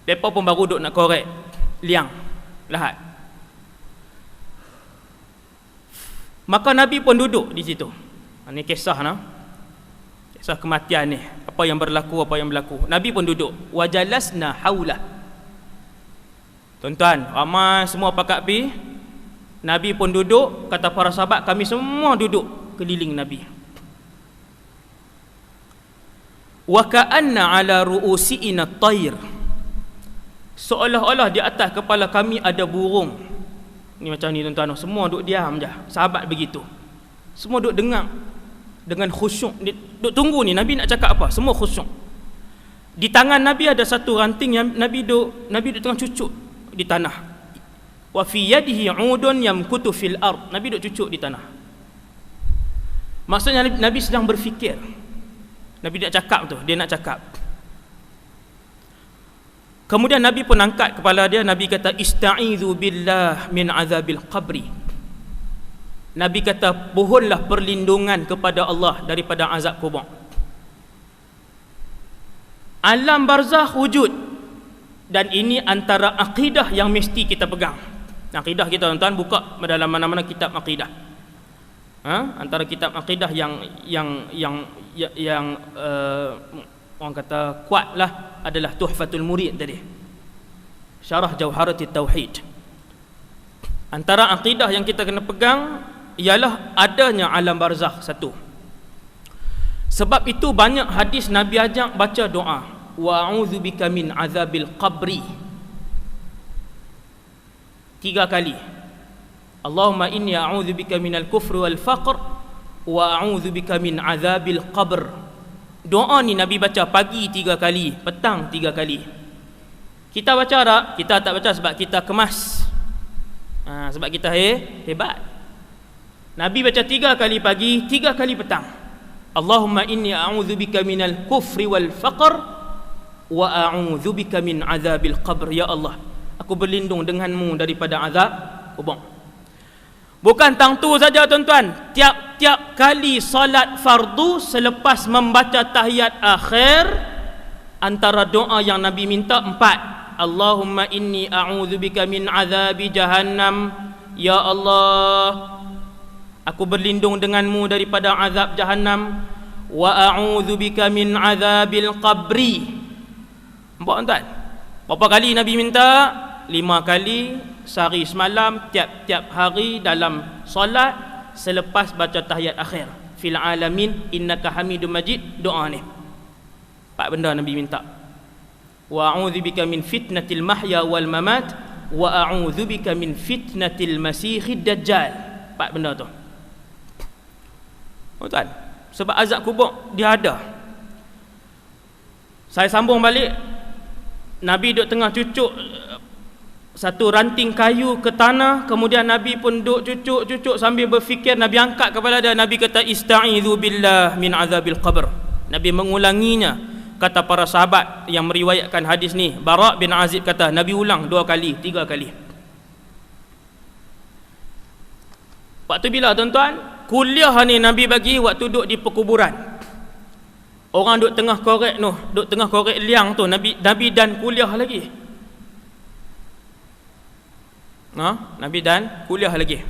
Mereka pun baru duduk nak korek liang lahat. Maka Nabi pun duduk di situ. Ini kisah kisah kematian ni, apa yang berlaku. Nabi pun duduk. Wajalasna haulah. Tuan-tuan, ramai semua pakat pi. Nabi pun duduk. Kata para sahabat, kami semua duduk keliling Nabi. Wa ka'anna ala ru'usiina at-tayr. Seolah-olah di atas kepala kami ada burung. Ni macam ni tuan-tuan, semua duduk diam je. Sahabat begitu. Semua duduk dengar dengan khusyuk. Duduk tunggu ni Nabi nak cakap apa. Semua khusyuk. Di tangan Nabi ada satu ranting yang Nabi duduk tengah cucuk di tanah. Wa fi yadihi 'udun yamkutu fil ard. Nabi duduk cucuk di tanah. Maksudnya Nabi sedang berfikir. Nabi nak cakap tu, dia nak cakap. Kemudian Nabi pun angkat kepala dia. Nabi kata, Ista'idhu billah min azabil qabri. Nabi kata, mohonlah perlindungan kepada Allah daripada azab kubur. Alam barzakh wujud. Dan ini antara akidah yang mesti kita pegang. Akidah kita tuan-tuan, buka dalam mana-mana kitab akidah. Antara kitab akidah yang orang kata kuatlah adalah Tuhfatul Murid tadi, Syarah Jauharatit Tauhid. Antara akidah yang kita kena pegang ialah adanya alam barzakh satu. Sebab itu banyak hadis Nabi ajak baca doa, wa a'udzubika min azabil qabri 3 kali. Allahumma inni a'udzubika minal kufri wal faqr wa a'udzubika min azabil qabr. Doa ni Nabi baca pagi 3 kali, petang 3 kali. Kita baca tak? Kita tak baca sebab kita kemas. Sebab kita hebat. Nabi baca 3 kali pagi, 3 kali petang. Allahumma inni a'udzubika minal kufri wal faqr wa a'udzubika min azabil qabr. Ya Allah, aku berlindung denganmu daripada azab kubur. Bukan tang tu saja tuan-tuan. Tiap-tiap kali salat fardu selepas membaca tahiyat akhir, antara doa yang Nabi minta 4. Allahumma inni a'udzubika min azabi jahannam. Ya Allah, aku berlindung denganmu daripada azab jahannam. Wa a'udzubika min azabil qabri. Nampak tuan-tuan? Berapa kali Nabi minta? 5 kali sehari semalam, tiap-tiap hari dalam solat selepas baca tahiyat akhir. Fil alamin innaka hamidum majid. Doa ni 4 benda Nabi minta. wa a'udzubika min fitnatil mahya wal mamat wa a'udzubika min fitnatil masiihid dajjal. 4 benda tu. Tuan, sebab azab kubur dia ada. Saya sambung balik, Nabi duduk tengah cucuk satu ranting kayu ke tanah, kemudian Nabi pun duduk cucuk sambil berfikir. Nabi angkat kepala dia, Nabi kata ista'idzu billah min azabil qabr. Nabi mengulanginya. Kata para sahabat yang meriwayatkan hadis ni, Bara' bin Azib kata Nabi ulang 2 kali, 3 kali. Waktu bila tuan-tuan? Kuliah ni Nabi bagi waktu duduk di perkuburan. Orang duduk tengah korek tu, duduk tengah korek liang tu, Nabi dan kuliah lagi. Nabi dan kuliah lagi.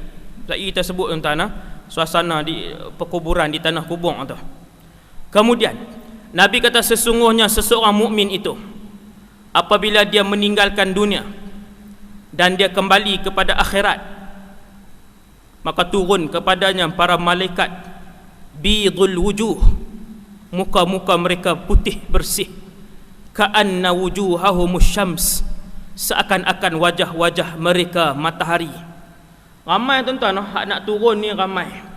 Lagi kita sebut tuan-tuan, suasana di perkuburan, di tanah kubur tu. Kemudian Nabi kata sesungguhnya seseorang mukmin itu apabila dia meninggalkan dunia dan dia kembali kepada akhirat, maka turun kepadanya para malaikat bidul wujuh, muka-muka mereka putih bersih, ka'anna wujuhahumus syams, seakan-akan wajah-wajah mereka matahari. Ramai tuan-tuan, hak nak turun ni ramai.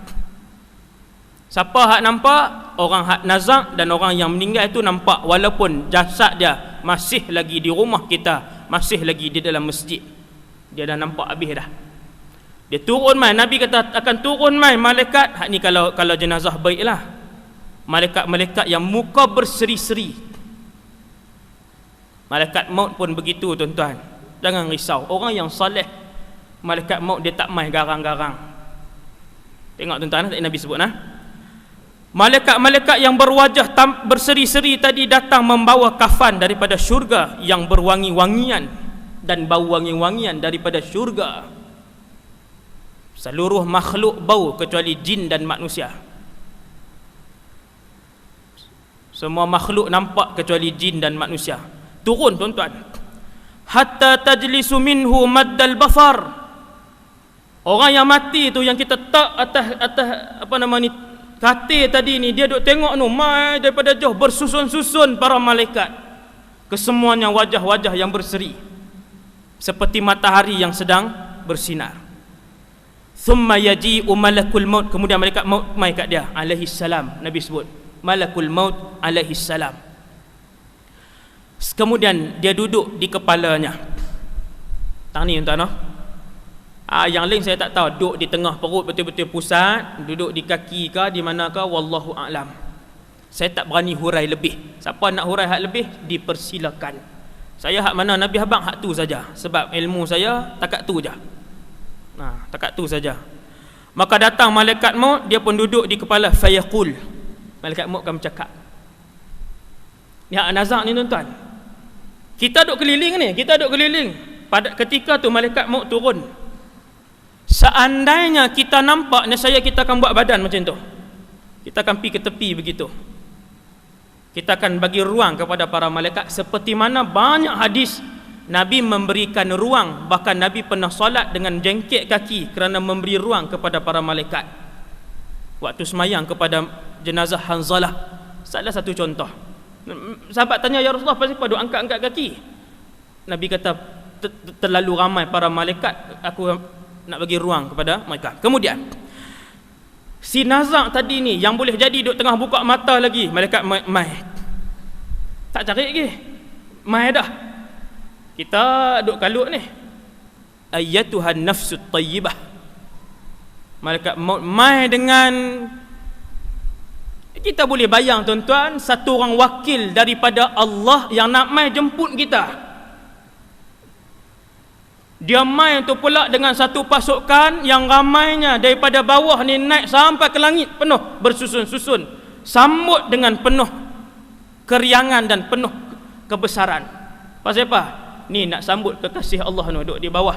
Siapa hak nampak? Orang hak nazak dan orang yang meninggal itu nampak, walaupun jasad dia masih lagi di rumah kita, masih lagi di dalam masjid. Dia dah nampak habis dah. Dia turun mai, Nabi kata akan turun mai malaikat. Hak ni kalau jenazah baiklah. Malaikat-malaikat yang muka berseri-seri. Malaikat maut pun begitu tuan-tuan. Jangan risau. Orang yang soleh, malaikat maut dia tak mai garang-garang. Tengok tuan-tuan, Nabi sebut malaikat-malaikat yang berwajah berseri-seri tadi datang membawa kafan daripada syurga yang berwangi-wangian dan bau wangi-wangian daripada syurga. Seluruh makhluk bau kecuali jin dan manusia. Semua makhluk nampak kecuali jin dan manusia. Turun tuan-tuan. Hatta tajlisu minhu maddal basar. Orang yang mati tu, yang kita tak atas katil tadi ni, dia duk tengok tu mai daripada jauh bersusun-susun para malaikat. Kesemuanya wajah-wajah yang berseri seperti matahari yang sedang bersinar. Thumma yaji'u malakul maut, kemudian malaikat maut mai kat dia alaihi salam. Nabi sebut malakul maut alaihi salam. Kemudian dia duduk di kepalanya. Tang ni tuan-tuan. Yang lain saya tak tahu, duduk di tengah perut betul-betul pusat, duduk di kaki ke di manakah, wallahu a'lam. Saya tak berani hurai lebih. Siapa nak hurai hak lebih, dipersilakan. Saya hak mana Nabi habang hak tu saja, sebab ilmu saya takat tu je. Takat tu saja. Maka datang malaikat maut, dia pun duduk di kepala, fayaqul. Malaikat maut akan bercakap. Ya nazak ni tuan-tuan. Kita duduk keliling ni, pada ketika tu malaikat maut turun. Seandainya kita nampak, nescaya kita akan buat badan macam tu. Kita akan pergi ke tepi begitu. Kita akan bagi ruang kepada para malaikat. Seperti mana banyak hadis Nabi memberikan ruang. Bahkan Nabi pernah solat dengan jengkit kaki kerana memberi ruang kepada para malaikat. Waktu semayang kepada jenazah Hanzalah, salah satu contoh. Sahabat tanya, ya Rasulullah, kenapa duk angkat-angkat kaki? Nabi kata terlalu ramai para malaikat, aku nak bagi ruang kepada mereka. Kemudian si nazak tadi ni yang boleh jadi duk tengah buka mata lagi, malaikat mai. Tak cari lagi. Mai dah. Kita duk kalut ni. Ayyatuhan nafsut tayyibah. Malaikat maut mai dengan, kita boleh bayang tuan-tuan, satu orang wakil daripada Allah yang nak mai jemput kita. Dia mai tu pula dengan satu pasukan yang ramainya daripada bawah ni naik sampai ke langit penuh bersusun-susun, sambut dengan penuh keriangan dan penuh kebesaran. Pasal apa? Ni nak sambut kekasih Allah ni duduk di bawah.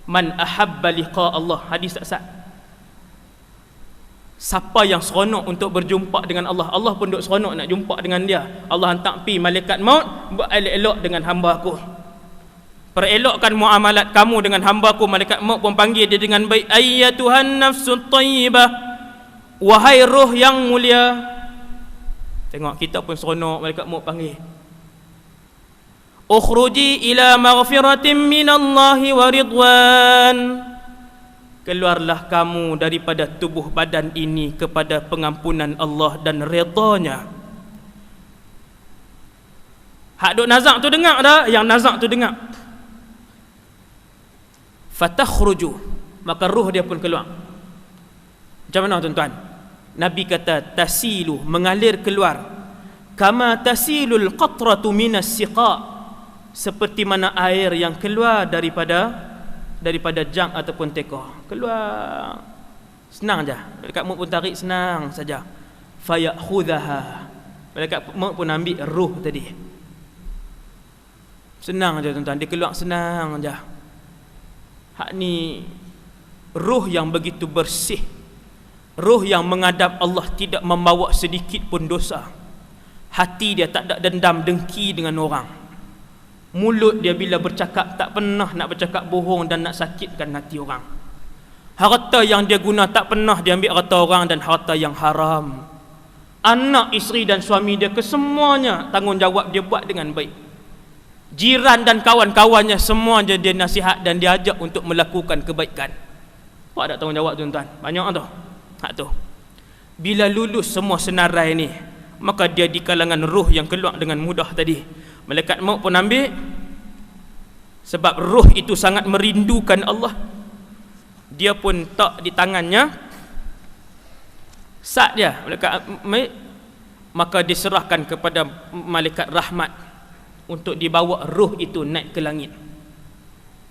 Man ahabba liqa Allah, hadis tak sah. Siapa yang seronok untuk berjumpa dengan Allah, Allah pun duk seronok nak jumpa dengan dia. Allah hantar pi malaikat maut, buat elok-elok dengan hamba aku. Perelokkan muamalat kamu dengan hamba aku. Malaikat maut pun panggil dia dengan baik. Ayyatuhan nafsut tayyibah, wahai roh yang mulia. Tengok, kita pun seronok, malaikat maut panggil. Ukhruji ila maghfiratin minallahi wa ridwan. Keluarlah kamu daripada tubuh badan ini kepada pengampunan Allah dan redanya. Hak duk nazak tu dengar dah, yang nazak tu dengar. Fatakhruju, maka ruh dia pun keluar. Macam mana tuan-tuan? Nabi kata tasilu, mengalir keluar. Kama tasilul qatratu minas siqa, seperti mana air yang keluar daripada jang ataupun teko. Keluar senang je. Malaikat maut pun tarik senang saja. Fayakhudhaha, malaikat maut pun ambil ruh tadi. Senang je tuan-tuan, dia keluar senang je. Hak ni ruh yang begitu bersih, ruh yang menghadap Allah, tidak membawa sedikit pun dosa. Hati dia tak ada dendam dengki dengan orang. Mulut dia bila bercakap tak pernah nak bercakap bohong dan nak sakitkan hati orang. Harta yang dia guna tak pernah dia ambil harta orang dan harta yang haram. Anak, isteri dan suami dia, kesemuanya tanggungjawab dia buat dengan baik. Jiran dan kawan-kawannya semua dia nasihat dan dia ajak untuk melakukan kebaikan. Apa ada tanggungjawab tuan-tuan? Banyak tu. Hak tu. Bila lulus semua senarai ni, maka dia di kalangan ruh yang keluar dengan mudah tadi. Malaikat maut pun ambil, sebab ruh itu sangat merindukan Allah. Dia pun tak di tangannya, sat dia malaikat maut, maka diserahkan kepada malaikat rahmat untuk dibawa ruh itu naik ke langit.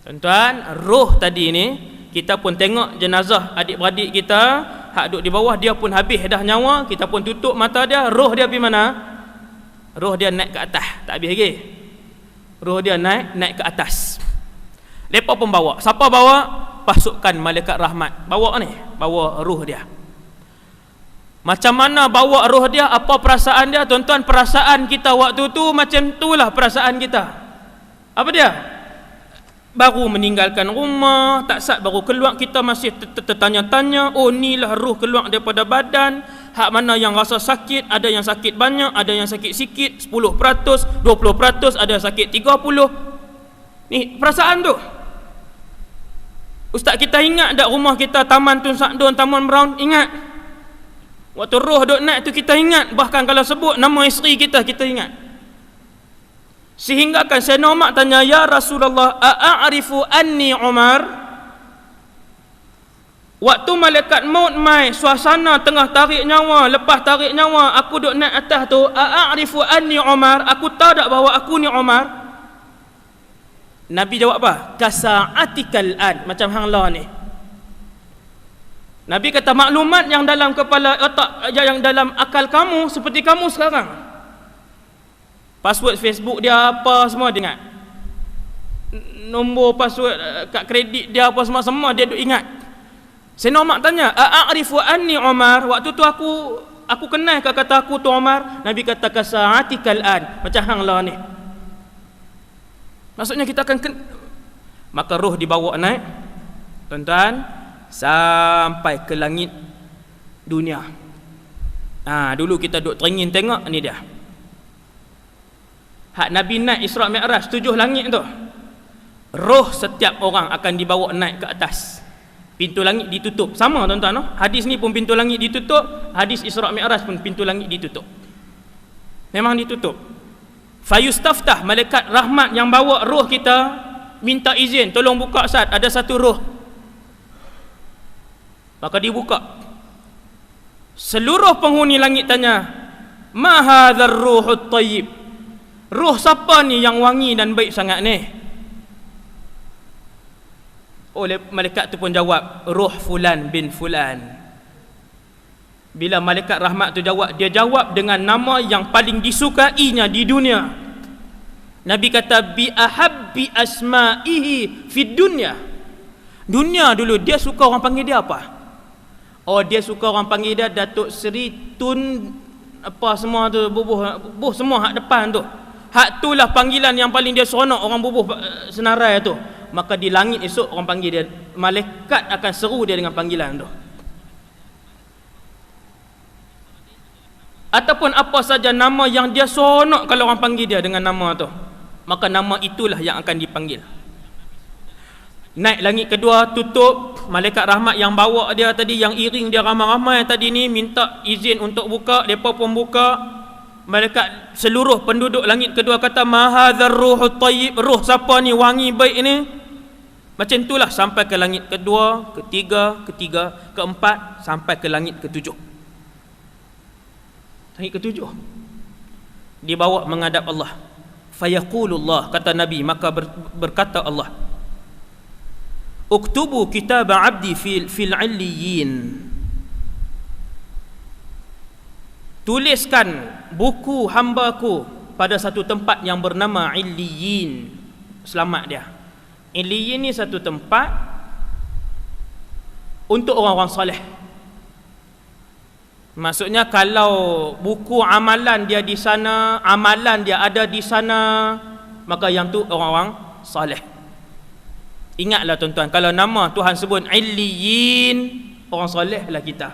Tuan-tuan, ruh tadi ni kita pun tengok jenazah adik-beradik kita hak duduk di bawah, dia pun habis dah nyawa, kita pun tutup mata dia, roh dia pergi mana? Roh dia naik ke atas, tak habis lagi. Roh dia naik ke atas. Lepas pun bawa. Siapa bawa? Pasukan malaikat rahmat. Bawa ni, bawa roh dia. Macam mana bawa roh dia? Apa perasaan dia? Tuan-tuan, perasaan kita waktu tu macam itulah perasaan kita. Apa dia? Baru meninggalkan rumah, tak sat baru keluar, kita masih tertanya-tanya, oh inilah roh keluar daripada badan. Hak mana yang rasa sakit, ada yang sakit banyak, ada yang sakit sikit, 10%, 20%, ada yang sakit 30%. Ni perasaan tu. Ustaz, kita ingat tak rumah kita Taman Tun Sakdun, Taman Brown? Ingat. Waktu roh duk naik tu kita ingat. Bahkan kalau sebut nama isteri kita, kita ingat. Sehingga kan Sayyidina Umar tanya, ya Rasulullah, a'arifu anni Umar? Waktu malaikat maut mai, suasana tengah tarik nyawa, lepas tarik nyawa, aku duk naik atas tu, a'arifu anni Umar? Aku tahu tak bahawa aku ni Umar? Nabi jawab apa? Kasa'atikal an, macam hang la ni. Nabi kata maklumat yang dalam kepala otak, yang dalam akal kamu seperti kamu sekarang. Password Facebook dia apa semua dia ingat. Nombor password kad kredit dia apa semua dia duk ingat. Sayyidina Umar tanya, a'arifu anni Umar? Waktu tu aku kenal ke kata aku tu Umar? Nabi kata kasa'atikal an, macam hang lah ni. Maksudnya kita akan maka roh dibawa naik, tuan-tuan, sampai ke langit dunia. Dulu kita duk teringin tengok ni dia. Hak Nabi naik Isra' Mi'raj 7 langit tu. Roh setiap orang akan dibawa naik ke atas. Pintu langit ditutup. Sama tuan-tuan, no? Hadis ni pun pintu langit ditutup, hadis Isra' Mi'raj pun pintu langit ditutup. Memang ditutup. Fayustaftah, malaikat rahmat yang bawa roh kita minta izin, tolong buka Ustaz, ada satu roh. Maka dibuka. Seluruh penghuni langit tanya, ma hadzal ruhut thayyib? Roh siapa ni yang wangi dan baik sangat ni? Oleh malaikat tu pun jawab, roh fulan bin fulan. Bila malaikat rahmat tu jawab, dia jawab dengan nama yang paling disukainya di dunia. Nabi kata, bi ahabbi asma'ihi fid dunya. Dunia dulu dia suka orang panggil dia apa? Oh, dia suka orang panggil dia Datuk Seri Tun apa semua tu, bubuh semua hak depan tu. Hak itulah panggilan yang paling dia seronok orang bubuh senarai tu. Maka di langit esok orang panggil dia, malaikat akan seru dia dengan panggilan tu. Ataupun apa saja nama yang dia seronok kalau orang panggil dia dengan nama tu. maka nama itulah yang akan dipanggil. Naik langit kedua, tutup. Malaikat rahmat yang bawa dia tadi, yang iring dia ramai-ramai tadi ni, minta izin untuk buka. Mereka pun buka. Malaikat seluruh penduduk langit kedua kata, ma hadzal ruhut tayyib, ruh siapa ni, wangi baik ni. Macam itulah sampai ke langit kedua, ketiga, keempat, sampai ke langit ketujuh. Langit ketujuh dibawa menghadap Allah. Fayaqulullah, kata Nabi, maka berkata Allah, uktubu kitab abdi fil illiyin, tuliskan buku hambaku pada satu tempat yang bernama illiyin. Selamat dia. Illiyin ni satu tempat untuk orang-orang soleh. Maksudnya kalau buku amalan dia di sana, amalan dia ada di sana, maka yang tu orang-orang soleh. Ingatlah tuan-tuan, kalau nama Tuhan sebut illiyin, orang soleh lah kita,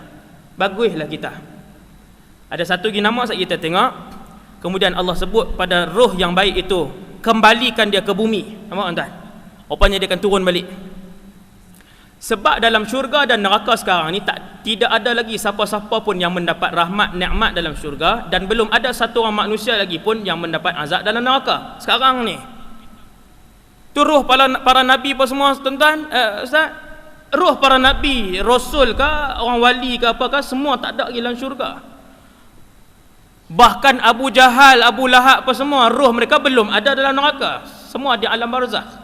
baguslah kita. Ada satu lagi nama saja kita tengok. Kemudian Allah sebut pada roh yang baik itu, kembalikan dia ke bumi. Nampak tuan-tuan? Rupanya dia akan turun balik. Sebab dalam syurga dan neraka sekarang ni tidak ada lagi siapa-siapa pun yang mendapat rahmat, nikmat dalam syurga, dan belum ada satu orang manusia lagi pun yang mendapat azab dalam neraka sekarang ni. Tu roh para nabi apa semua tuan-tuan, Ustaz, roh para nabi, rasul ke, orang wali ke apakah, semua tak ada lagi dalam syurga. Bahkan Abu Jahal, Abu Lahab apa semua, roh mereka belum ada dalam neraka, semua di alam barzakh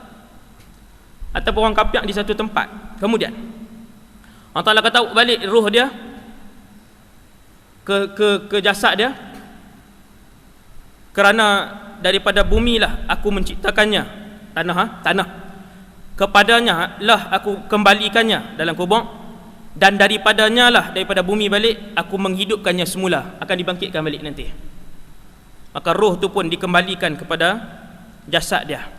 ataupun orang kapiak di satu tempat. Kemudian Allah Ta'ala kata balik roh dia ke jasad dia, kerana daripada bumi lah aku menciptakannya, tanah kepadanya lah aku kembalikannya dalam kubur, dan daripadanya lah, daripada bumi balik aku menghidupkannya semula, akan dibangkitkan balik nanti. Maka roh tu pun dikembalikan kepada jasad dia.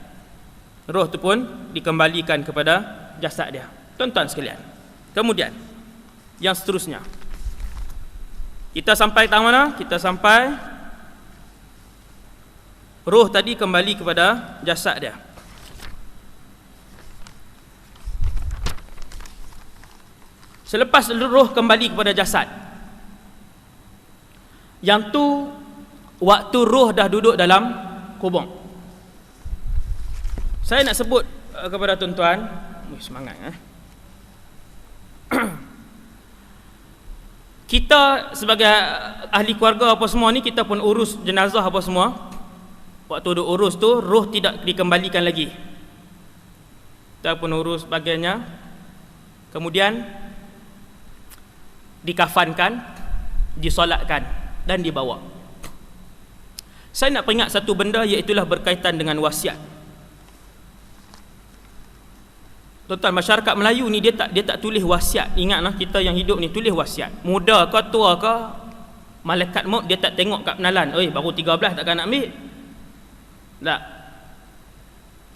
Roh tu pun dikembalikan kepada jasad dia. Tuan-tuan sekalian, kemudian yang seterusnya, kita sampai tahap mana? Kita sampai roh tadi kembali kepada jasad dia. Selepas roh kembali kepada jasad, yang tu waktu roh dah duduk dalam kubur. Saya nak sebut kepada tuan-tuan, semangat kita sebagai ahli keluarga apa semua ni, kita pun urus jenazah apa semua. Waktu duk urus tu, roh tidak dikembalikan lagi, kita pun urus bagiannya. Kemudian dikafankan, disolatkan dan dibawa. Saya nak peringat satu benda, iaitulah berkaitan dengan wasiat. Tuan-tuan, masyarakat Melayu ni dia tak tulis wasiat. Ingatlah, kita yang hidup ni tulis wasiat. Muda ke tua ke, malaikat maut dia tak tengok kat penalan, baru 13 takkan nak ambil. Tak.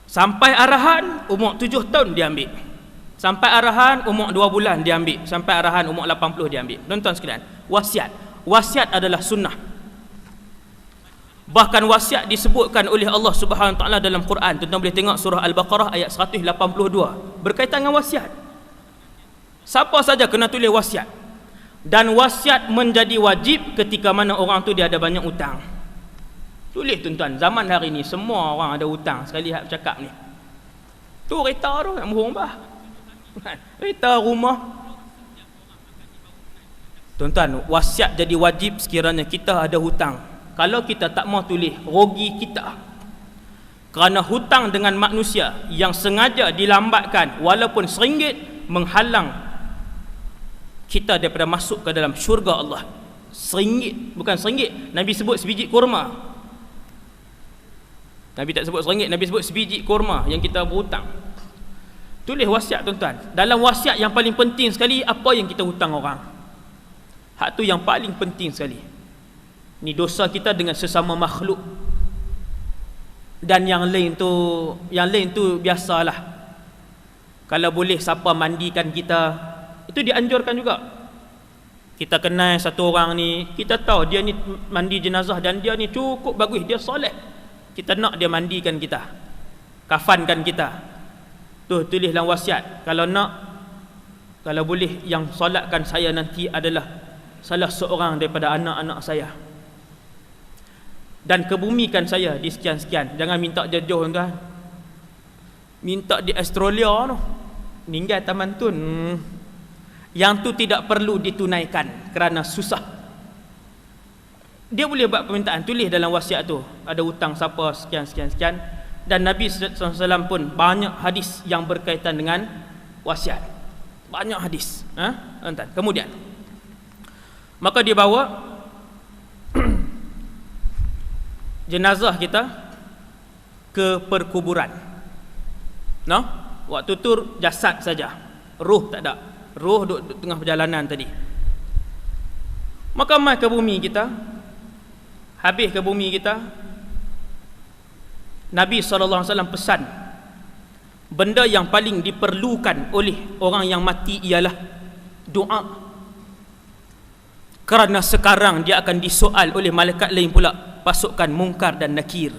Sampai arahan umur 7 tahun dia ambil. Sampai arahan umur 2 bulan dia ambil. Sampai arahan umur 80 dia ambil. Tuan-tuan sekalian, wasiat adalah sunnah. Bahkan wasiat disebutkan oleh Allah Subhanahu Wa Taala dalam Quran. Tuan-tuan boleh tengok surah Al-Baqarah ayat 182 berkaitan dengan wasiat. Siapa saja kena tulis wasiat. Dan wasiat menjadi wajib ketika mana orang tu dia ada banyak hutang. Tulis tuan-tuan, zaman hari ni semua orang ada hutang. Sekali hak bercakap ni, tu kereta tu nak merubah, kereta, rumah. Tuan-tuan, wasiat jadi wajib sekiranya kita ada hutang. Kalau kita tak mau tulis, rugi kita. Kerana hutang dengan manusia yang sengaja dilambatkan walaupun RM1 menghalang kita daripada masuk ke dalam syurga Allah. RM1, bukan RM1. Nabi sebut sebiji kurma. Nabi tak sebut RM1, Nabi sebut sebiji kurma yang kita berhutang. Tulis wasiat tuan-tuan. Dalam wasiat yang paling penting sekali, apa yang kita hutang orang. Hak tu yang paling penting sekali. Ni dosa kita dengan sesama makhluk. Dan yang lain tu biasalah. Kalau boleh siapa mandikan kita, itu dianjurkan juga. Kita kenal satu orang ni, kita tahu dia ni mandi jenazah dan dia ni cukup bagus, dia soleh. Kita nak dia mandikan kita, kafankan kita. Tu tulis dalam wasiat, kalau nak, kalau boleh yang solatkan saya nanti adalah salah seorang daripada anak-anak saya, dan kebumikan saya di sekian-sekian. Jangan minta jauh tuan, minta di Australia tu, meninggal taman tun. Yang tu tidak perlu ditunaikan kerana susah. Dia boleh buat permintaan, tulis dalam wasiat tu, ada hutang siapa sekian. Dan Nabi SAW pun banyak hadis yang berkaitan dengan wasiat, banyak hadis. Kemudian maka dia bawa jenazah kita ke perkuburan. Waktu tu jasad saja, ruh tak ada. Ruh duduk tengah perjalanan tadi. Maka mai ke bumi kita, habis ke bumi kita, Nabi SAW pesan, benda yang paling diperlukan oleh orang yang mati ialah doa. Kerana sekarang dia akan disoal oleh malaikat lain pula, pasukan Munkar dan Nakir.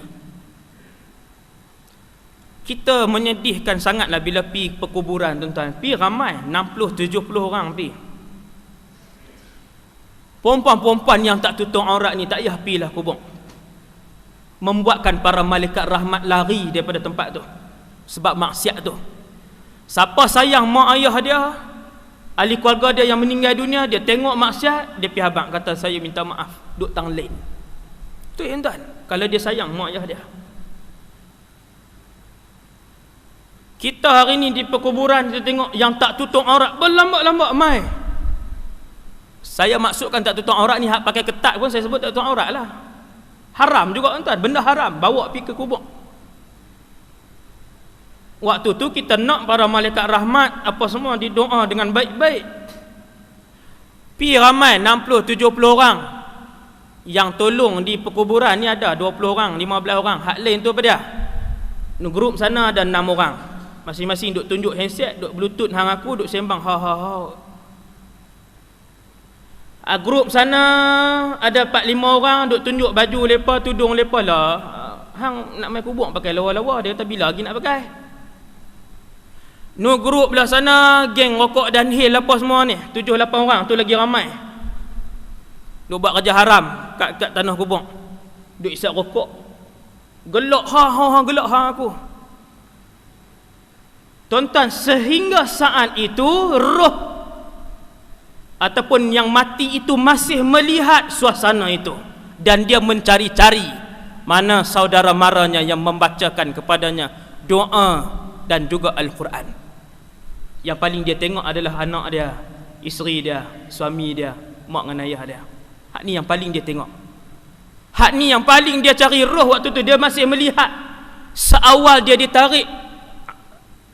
Kita menyedihkan sangatlah bila pi perkuburan tuan-tuan. Pi ramai, 60-70 orang pi. Perempuan-perempuan yang tak tutup aurat ni tak payah pi lah kubur. Membuatkan para malaikat rahmat lari daripada tempat tu sebab maksiat tu. Siapa sayang mak ayah dia, ahli keluarga dia yang meninggal dunia, dia tengok maksiat, dia pergi habaq kata saya minta maaf, duk tang lain. Tu tuan, kalau dia sayang mak ayah dia. Kita hari ni di perkuburan, kita tengok yang tak tutup aurat berlambak-lambak mai. Saya maksudkan tak tutup aurat ni hak pakai ketat pun saya sebut tak tutup aurat lah. Haram juga tuan, benda haram bawa pergi ke kubur. Waktu tu kita nak para malaikat rahmat apa semua didoa dengan baik-baik. Pi ramai 60-70 orang. Yang tolong di perkuburan ni ada 20 orang, 15 orang. Hak lain tu apa dia? Grup sana ada 6 orang. Masing-masing duk tunjuk handset, duk bluetooth hang aku, duk sembang ha ha ha. Grup sana ada 4-5 orang duk tunjuk baju lepa, tudung lepa lah. Hang nak main kubur pakai lawa-lawa, dia kata bila lagi nak pakai. No grup belah sana geng rokok dan hil apa semua ni, 7-8 orang tu lagi ramai. Duk buat kerja haram kat tanah kubur. Duk isap rokok. Gelak gelak aku. Tuan-tuan, sehingga saat itu roh ataupun yang mati itu masih melihat suasana itu, dan dia mencari-cari mana saudara maranya yang membacakan kepadanya doa dan juga Al-Quran. Yang paling dia tengok adalah anak dia, isteri dia, suami dia, mak dengan ayah dia. Hak ni yang paling dia tengok. Hak ni yang paling dia cari roh waktu tu. Dia masih melihat. Seawal dia ditarik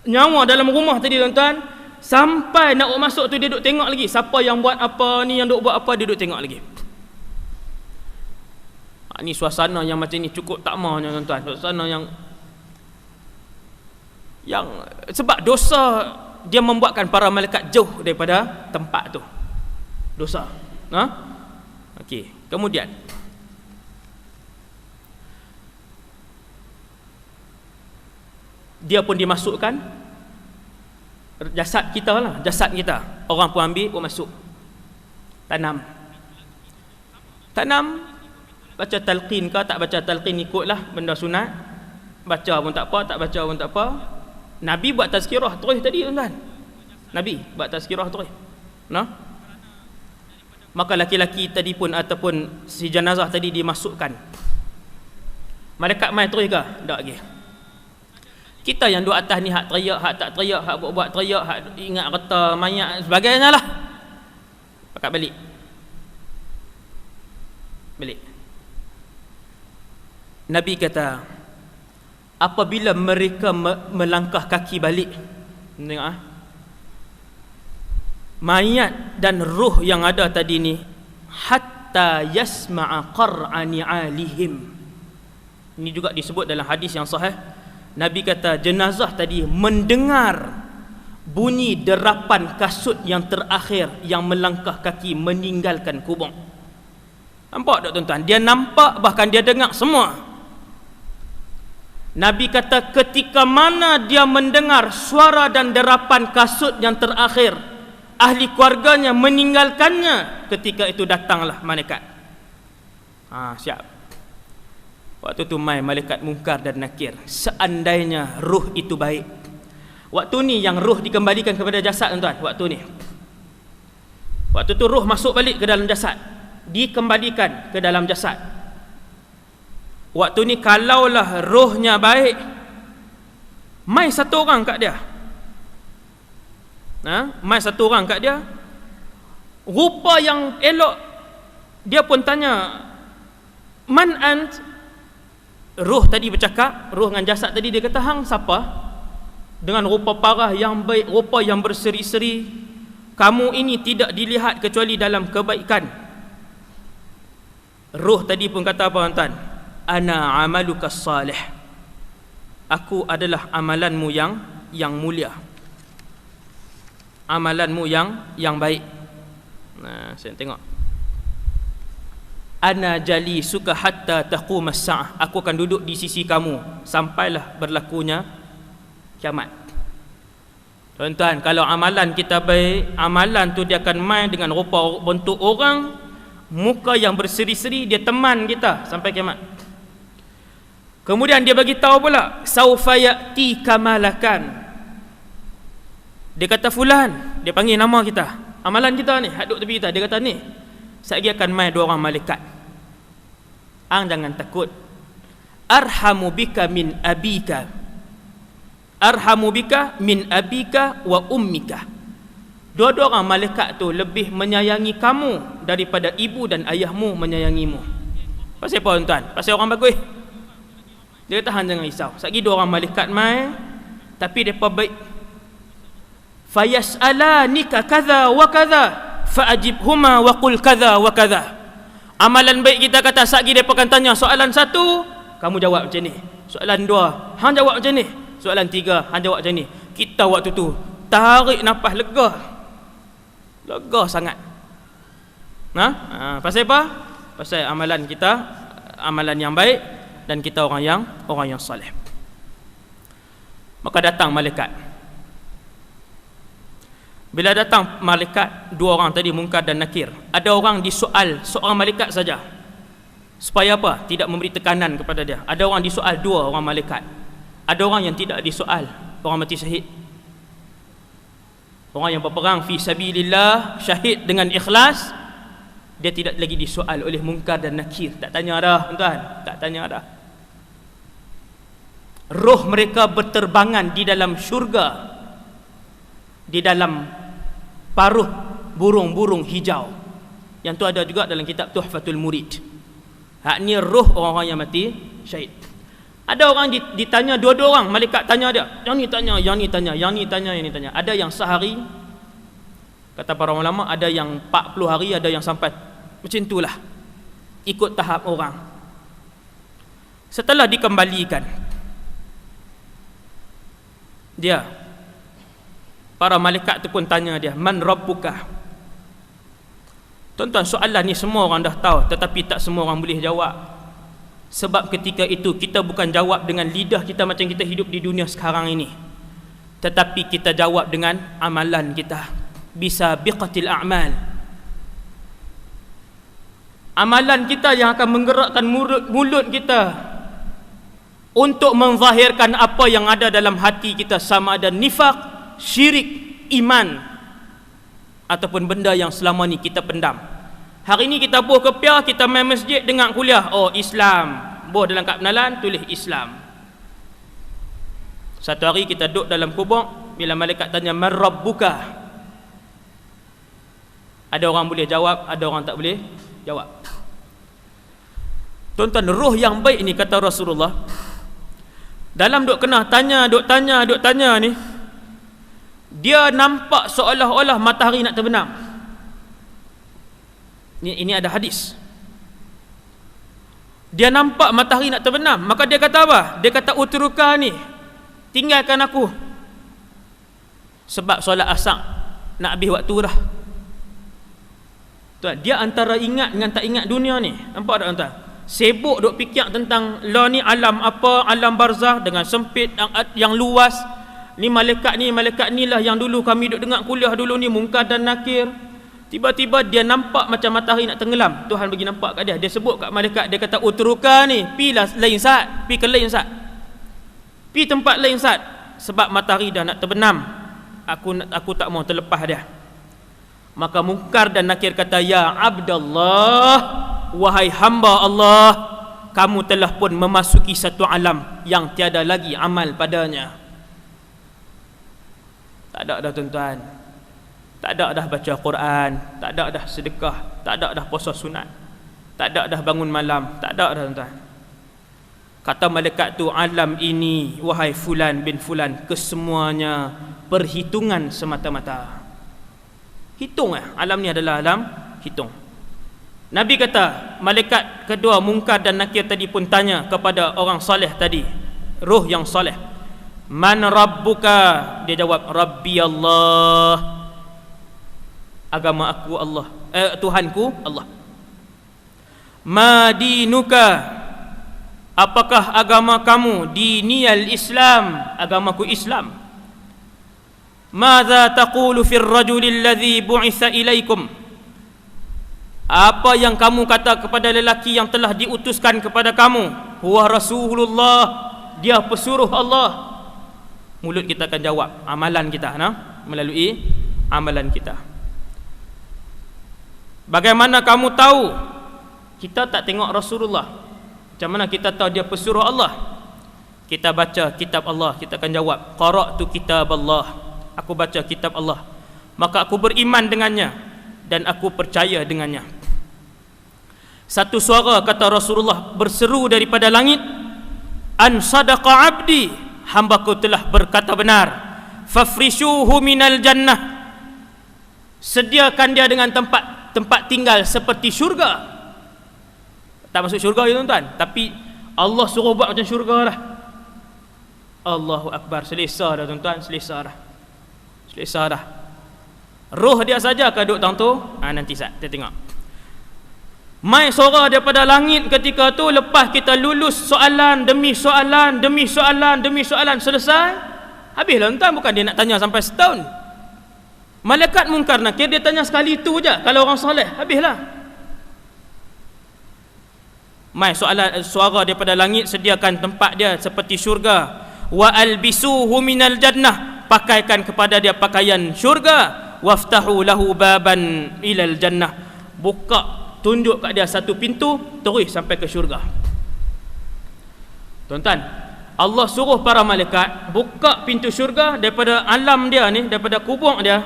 nyawa dalam rumah tadi tuan-tuan, sampai nak masuk tu dia duk tengok lagi siapa yang buat apa ni, yang duk buat apa, dia duk tengok lagi. Ni suasana yang macam ni cukup tak mahnya tuan-tuan. Suasana yang sebab dosa dia membuatkan para malaikat jauh daripada tempat tu. Dosa. Okey, kemudian dia pun dimasukkan jasad kita lah, jasad kita. Orang pun ambil, pun masuk. Tanam, baca talqin ke tak baca talqin, ikutlah benda sunat. Baca pun tak apa, tak baca pun tak apa. Nabi buat tazkirah terus tadi tuan-tuan. Nabi buat tazkirah terus. Maka laki-laki tadi pun ataupun si jenazah tadi dimasukkan. Malaikat mai terus ke? Tak lagi. Kita yang duduk atas ni hak teriak, hak tak teriak, hak buat teriak, hak ingat kata mayat sebagainya lah. Pakat balik. Nabi kata, apabila mereka melangkah kaki balik, tengok mayat dan ruh yang ada tadi ni, hatta yasma'a qar'ani alihim. Ini juga disebut dalam hadis yang sahih. Nabi kata jenazah tadi mendengar bunyi derapan kasut yang terakhir yang melangkah kaki meninggalkan kubur. Nampak tak tuan-tuan? Dia nampak, bahkan dia dengar semua. Nabi kata ketika mana dia mendengar suara dan derapan kasut yang terakhir, ahli keluarganya meninggalkannya, ketika itu datanglah malaikat. Siap. Waktu tu mai malaikat Munkar dan Nakir. Seandainya ruh itu baik. Waktu ni yang ruh dikembalikan kepada jasad, tuan-tuan. Waktu tu ruh masuk balik ke dalam jasad, dikembalikan ke dalam jasad. Waktu ni kalaulah rohnya baik, mai satu orang kat dia. Mai satu orang kat dia, rupa yang elok. Dia pun tanya, man ant? Roh tadi bercakap, roh dengan jasad tadi, dia kata, hang siapa? Dengan rupa parah yang baik, rupa yang berseri-seri, kamu ini tidak dilihat kecuali dalam kebaikan. Roh tadi pun kata apa, tuan-tuan? Ana amaluka salih. Aku adalah amalanmu yang mulia, amalanmu yang baik. Saya tengok. Ana jali suka hatta taqumas sa'ah. Aku akan duduk di sisi kamu sampailah berlakunya kiamat. Tuan-tuan, kalau amalan kita baik, amalan tu dia akan main dengan rupa bentuk orang, muka yang berseri-seri, dia teman kita sampai kiamat. Kemudian dia bagi tahu pula, saufa ya'ti kamalakan. Dia kata fulan, dia panggil nama kita, amalan kita ni, haduk tepi kita. Dia kata ni, sekejap akan mai dua orang malaikat. Jangan takut. Arhamu bika min abika. Arhamu bika min abika wa ummika. Dua-dua orang malaikat tu lebih menyayangi kamu daripada ibu dan ayahmu menyayangimu. Pasal apa, tuan? Pasal orang bagus. Dia kata, hang jangan risau. Sekejap dua orang malaikat mai, tapi depa baik. Fayas'alanika kadza wa kadza fa'ajibhuma wa qul kadza wa kadza. Amalan baik kita kata, satgi depa akan tanya soalan satu, kamu jawab macam ni. Soalan dua, hang jawab macam ni. Soalan tiga, hang jawab macam ni. Kita waktu tu tarik nafas lega. Lega sangat. Pasal apa? Pasal amalan kita, amalan yang baik, dan kita orang yang saleh. Maka datang malaikat. Bila datang malaikat, dua orang tadi, Munkar dan Nakir, ada orang disoal seorang malaikat saja. Supaya apa? Tidak memberi tekanan kepada dia. Ada orang disoal dua orang malaikat. Ada orang yang tidak disoal, orang mati syahid. Orang yang berperang fi sabilillah, syahid dengan ikhlas, dia tidak lagi disoal oleh Munkar dan Nakir. Tak tanya dah, tuan-tuan, tak tanya dah. Roh mereka berterbangan di dalam syurga, di dalam paruh burung-burung hijau. Yang tu ada juga dalam kitab Tuhfatul Murid. Hak ni roh orang-orang yang mati syahid. Ada orang ditanya, dua-dua orang malaikat tanya dia, yang ni tanya, yang ni tanya, yang ni tanya, yang ni tanya. Ada yang sehari, kata para ulama, ada yang 40 hari, ada yang sampai macam itulah, ikut tahap orang. Setelah dikembalikan, dia, para malaikat tu pun tanya dia, man rabbuka. Tuan-tuan, soalan ni semua orang dah tahu, tetapi tak semua orang boleh jawab. Sebab ketika itu kita bukan jawab dengan lidah kita macam kita hidup di dunia sekarang ini, tetapi kita jawab dengan amalan kita. Bisa biqatil a'mal. Amalan kita yang akan menggerakkan mulut kita untuk menzahirkan apa yang ada dalam hati kita, sama ada nifaq, syirik, iman, ataupun benda yang selama ni kita pendam. Hari ni kita buh kepiah, kita main masjid dengar kuliah, oh Islam, buh dalam kad penalan tulis Islam. Satu hari kita duduk dalam kubur, bila malaikat tanya man rabbuka, ada orang boleh jawab, ada orang tak boleh jawab. Tuan-tuan, roh yang baik ni, kata Rasulullah, dalam duk kena tanya, duk tanya ni, dia nampak seolah-olah matahari nak terbenam. Ini ada hadis. Dia nampak matahari nak terbenam, maka dia kata apa? Dia kata, utruka ni, tinggalkan aku, sebab solat asar nak habis waktu dah. Tuan, dia antara ingat dengan tak ingat dunia ni. Nampak tak, tuan? sibuk duk fikir tentang lah ni alam apa, alam barzah dengan sempit yang luas. Ni malaikat ni lah yang dulu kami duk dengar kuliah dulu ni, Munkar dan Nakir. Tiba-tiba dia nampak macam matahari nak tenggelam. Tuhan bagi nampak kat dia. Dia sebut kat malaikat, dia kata utruka ni, pilah lain saat, pi ke lain saat, pi tempat lain saat, sebab matahari dah nak terbenam. Aku tak mau terlepas dia. Maka Munkar dan Nakir kata, ya Abdallah, wahai hamba Allah, kamu telah pun memasuki satu alam yang tiada lagi amal padanya. Tak ada dah tuan-tuan, tak ada dah baca Quran, tak ada dah sedekah, tak ada dah puasa sunat, tak ada dah bangun malam, tak ada dah tuan-tuan. Kata malaikat tu, alam ini wahai fulan bin fulan, kesemuanya perhitungan semata-mata. Hitung alam ni adalah alam hitung. Nabi kata, malaikat kedua Munkar dan Nakir tadi pun tanya kepada orang soleh tadi, roh yang soleh, man rabbuka? Dia jawab, Rabbi Allah, agama aku Allah, Tuhanku Allah. Ma dinuka? Apakah agama kamu? Diniyal Islam, agamaku Islam. Madza taqulu fir rajulil ladzi bu'itsa ilaikum? Apa yang kamu kata kepada lelaki yang telah diutuskan kepada kamu? Huwa Rasulullah, dia pesuruh Allah. Mulut kita akan jawab, amalan kita melalui amalan kita. Bagaimana kamu tahu? Kita tak tengok Rasulullah, macam mana kita tahu dia pesuruh Allah? Kita baca kitab Allah, kita akan jawab, qara'tu kitab Allah, aku baca kitab Allah, maka aku beriman dengannya dan aku percaya dengannya. Satu suara, kata Rasulullah, berseru daripada langit, an sadaqa abdi, hambaku telah berkata benar, fafrishuhu minal jannah, sediakan dia dengan tempat tinggal seperti syurga. Tak masuk syurga ya tuan-tuan, tapi Allah suruh buat macam syurga lah. Allahu Akbar, selesa dah tuan-tuan, selesa dah. Roh dia saja ke duduk tang tu? Nanti kita tengok. Mai suara daripada langit ketika tu, lepas kita lulus soalan demi soalan, selesai, habislah tuan-tuan. Bukan dia nak tanya sampai setahun. Malaikat Munkar Nakir dia tanya sekali tu je, kalau orang soleh, habislah. Mai suara daripada langit, sediakan tempat dia seperti syurga. Wa albisuhu minal jannah, pakaikan kepada dia pakaian syurga. Waftahu lahu baban ilal jannah, buka, tunjuk kat dia satu pintu, terus sampai ke syurga. Tuan-tuan, Allah suruh para malaikat buka pintu syurga daripada alam dia ni, daripada kubur dia,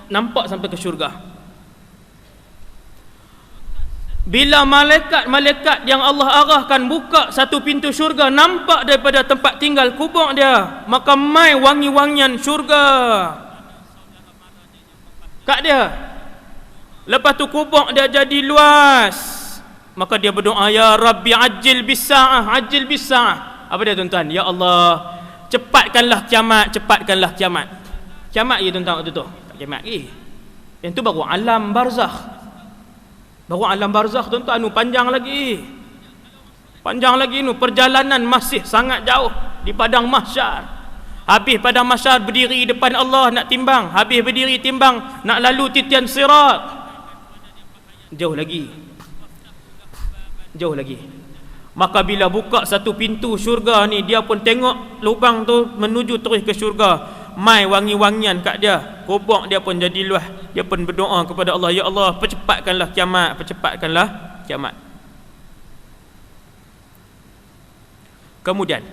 nampak sampai ke syurga. Bila malaikat yang Allah arahkan buka satu pintu syurga, nampak daripada tempat tinggal kubur dia, maka mai wangi-wangian syurga kat dia. Lepas tu kubur dia jadi luas, maka dia berdoa, ya Rabbi ajil bis-sa'ah, ajil bis-sa'ah. Apa dia tuan-tuan? Ya Allah, cepatkanlah kiamat, cepatkanlah kiamat. Kiamat ya tuan-tuan waktu tu? Tak kiamat lagi. Yang tu baru alam barzakh. Baru alam barzakh tuan-tuan, panjang lagi perjalanan masih sangat jauh di padang mahsyar. Habis padang mahsyar berdiri depan Allah nak timbang, habis berdiri timbang nak lalu titian sirat, jauh lagi. Maka bila buka satu pintu syurga ni, dia pun tengok lubang tu menuju terus ke syurga. Mai wangi-wangian kat dia, kubur dia pun jadi luas. Dia pun berdoa kepada Allah, ya Allah, percepatkanlah kiamat. Kemudian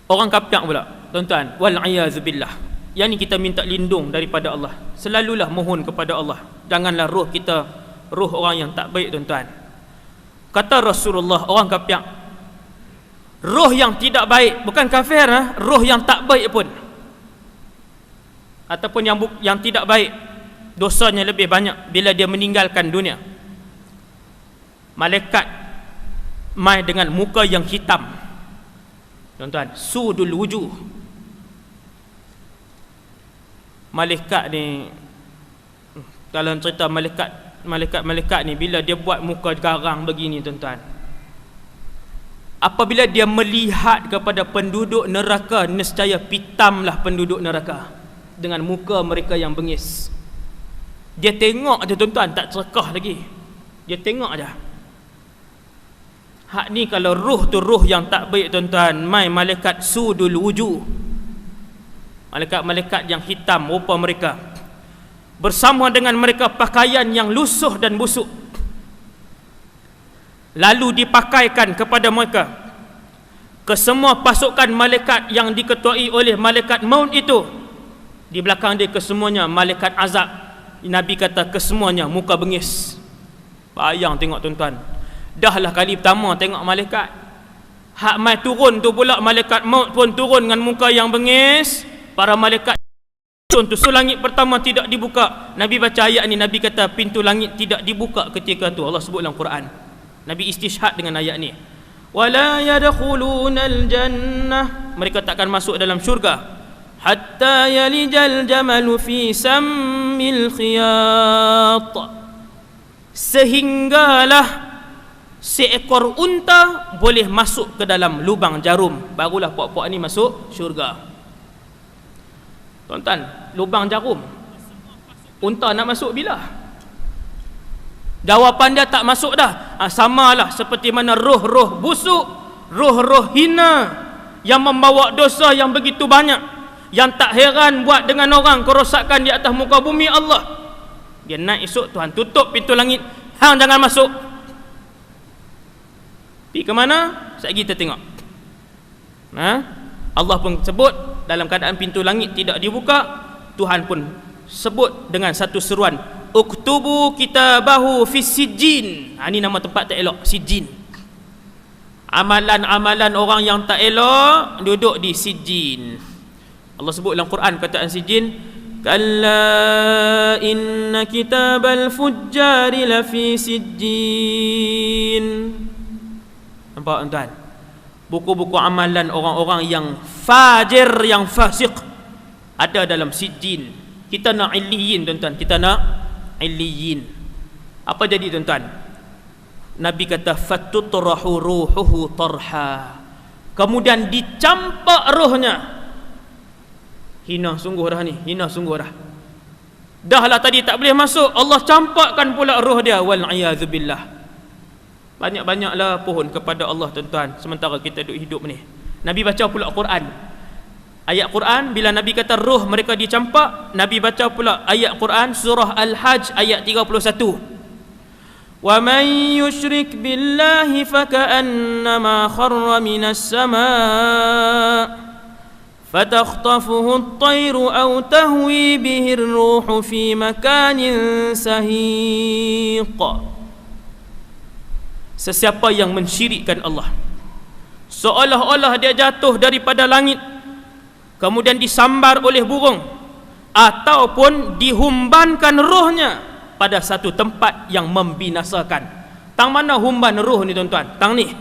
orang kafir pula tuan-tuan, wal-iazubillah, yang ni kita minta lindung daripada Allah. Selalulah mohon kepada Allah, janganlah roh kita roh orang yang tak baik tuan-tuan. Kata Rasulullah, orang kafir, roh yang tidak baik, bukan kafir, roh yang tak baik pun, ataupun yang tidak baik, dosanya lebih banyak bila dia meninggalkan dunia. Malaikat mai dengan muka yang hitam tuan-tuan, sudul wujuh. Malaikat ni, kalau cerita malaikat malaikat ni bila dia buat muka garang begini tuan-tuan, apabila dia melihat kepada penduduk neraka, nescaya pitamlah penduduk neraka dengan muka mereka yang bengis. Dia tengok je tuan-tuan, tak cerkah lagi, dia tengok je. Hak ni kalau ruh tu ruh yang tak baik tuan-tuan, mai malaikat sudul wujuh, malaikat-malaikat yang hitam rupa mereka, bersama dengan mereka pakaian yang lusuh dan busuk, lalu dipakaikan kepada mereka ke semua pasukan malaikat yang diketuai oleh malaikat maut itu. Di belakang dia kesemuanya malaikat azab. Nabi kata kesemuanya muka bengis. Bayang tengok tuan-tuan, dahlah kali pertama tengok malaikat, hak mai turun tu pula malaikat maut pun turun dengan muka yang bengis. Para malaikat tu, so langit pertama tidak dibuka. Nabi baca ayat ni, Nabi kata pintu langit tidak dibuka ketika tu. Allah sebut dalam Quran, Nabi istishhad dengan ayat ni, wala yadkhulunal jannah, mereka takkan masuk dalam syurga, hatta yalijal jamalu fi sammil khiyat, sehinggalah seekor unta boleh masuk ke dalam lubang jarum, barulah puak-puak ni masuk syurga. Tuan-tuan, lubang jarum, unta nak masuk bila? Jawapan dia tak masuk dah. Samalah seperti mana roh-roh busuk, roh-roh hina yang membawa dosa yang begitu banyak, yang tak heran buat dengan orang kerosakan di atas muka bumi Allah. Dia naik esok, Tuhan tutup pintu langit, hang jangan masuk. Pergi ke mana? Sekejap kita tengok. Allah pun sebut dalam keadaan pintu langit tidak dibuka, Tuhan pun sebut dengan satu seruan, uktubu kitabahu fis sijjin. Ini nama tempat tak elok, sijjin. Amalan-amalan orang yang tak elok duduk di sijjin. Allah sebut dalam Quran kataan sijjin, kalla inna kitabal fujjari lafi sijjin. Nampak tuan-tuan? Buku-buku amalan orang-orang yang fajir, yang fasik ada dalam sijjin. Kita nak illiyin tuan-tuan, kita nak illiyin. Apa jadi tuan-tuan? Nabi kata fatutrahu ruhuhu tarha, kemudian dicampak rohnya. Hina sungguh dah ni, hina sungguh dah. Dahlah tadi tak boleh masuk, Allah campakkan pula roh dia, wal a'yadzubillah. Banyak-banyaklah pohon kepada Allah tuan-tuan sementara kita duduk hidup ni. Nabi baca pula Quran, ayat Quran, bila Nabi kata roh mereka dicampak, Nabi baca pula ayat Quran surah Al-Hajj ayat 31, wa man yushrik billahi faka'annama kharra minas sama' fatakhtafuhu at-tayru aw tahwi bihi ar-ruhu fi makanin sahiq. Sesiapa yang mensyirikkan Allah, seolah-olah dia jatuh daripada langit kemudian disambar oleh burung, ataupun dihumbankan rohnya pada satu tempat yang membinasakan. Tang mana humban roh ni tuan-tuan? Tang ni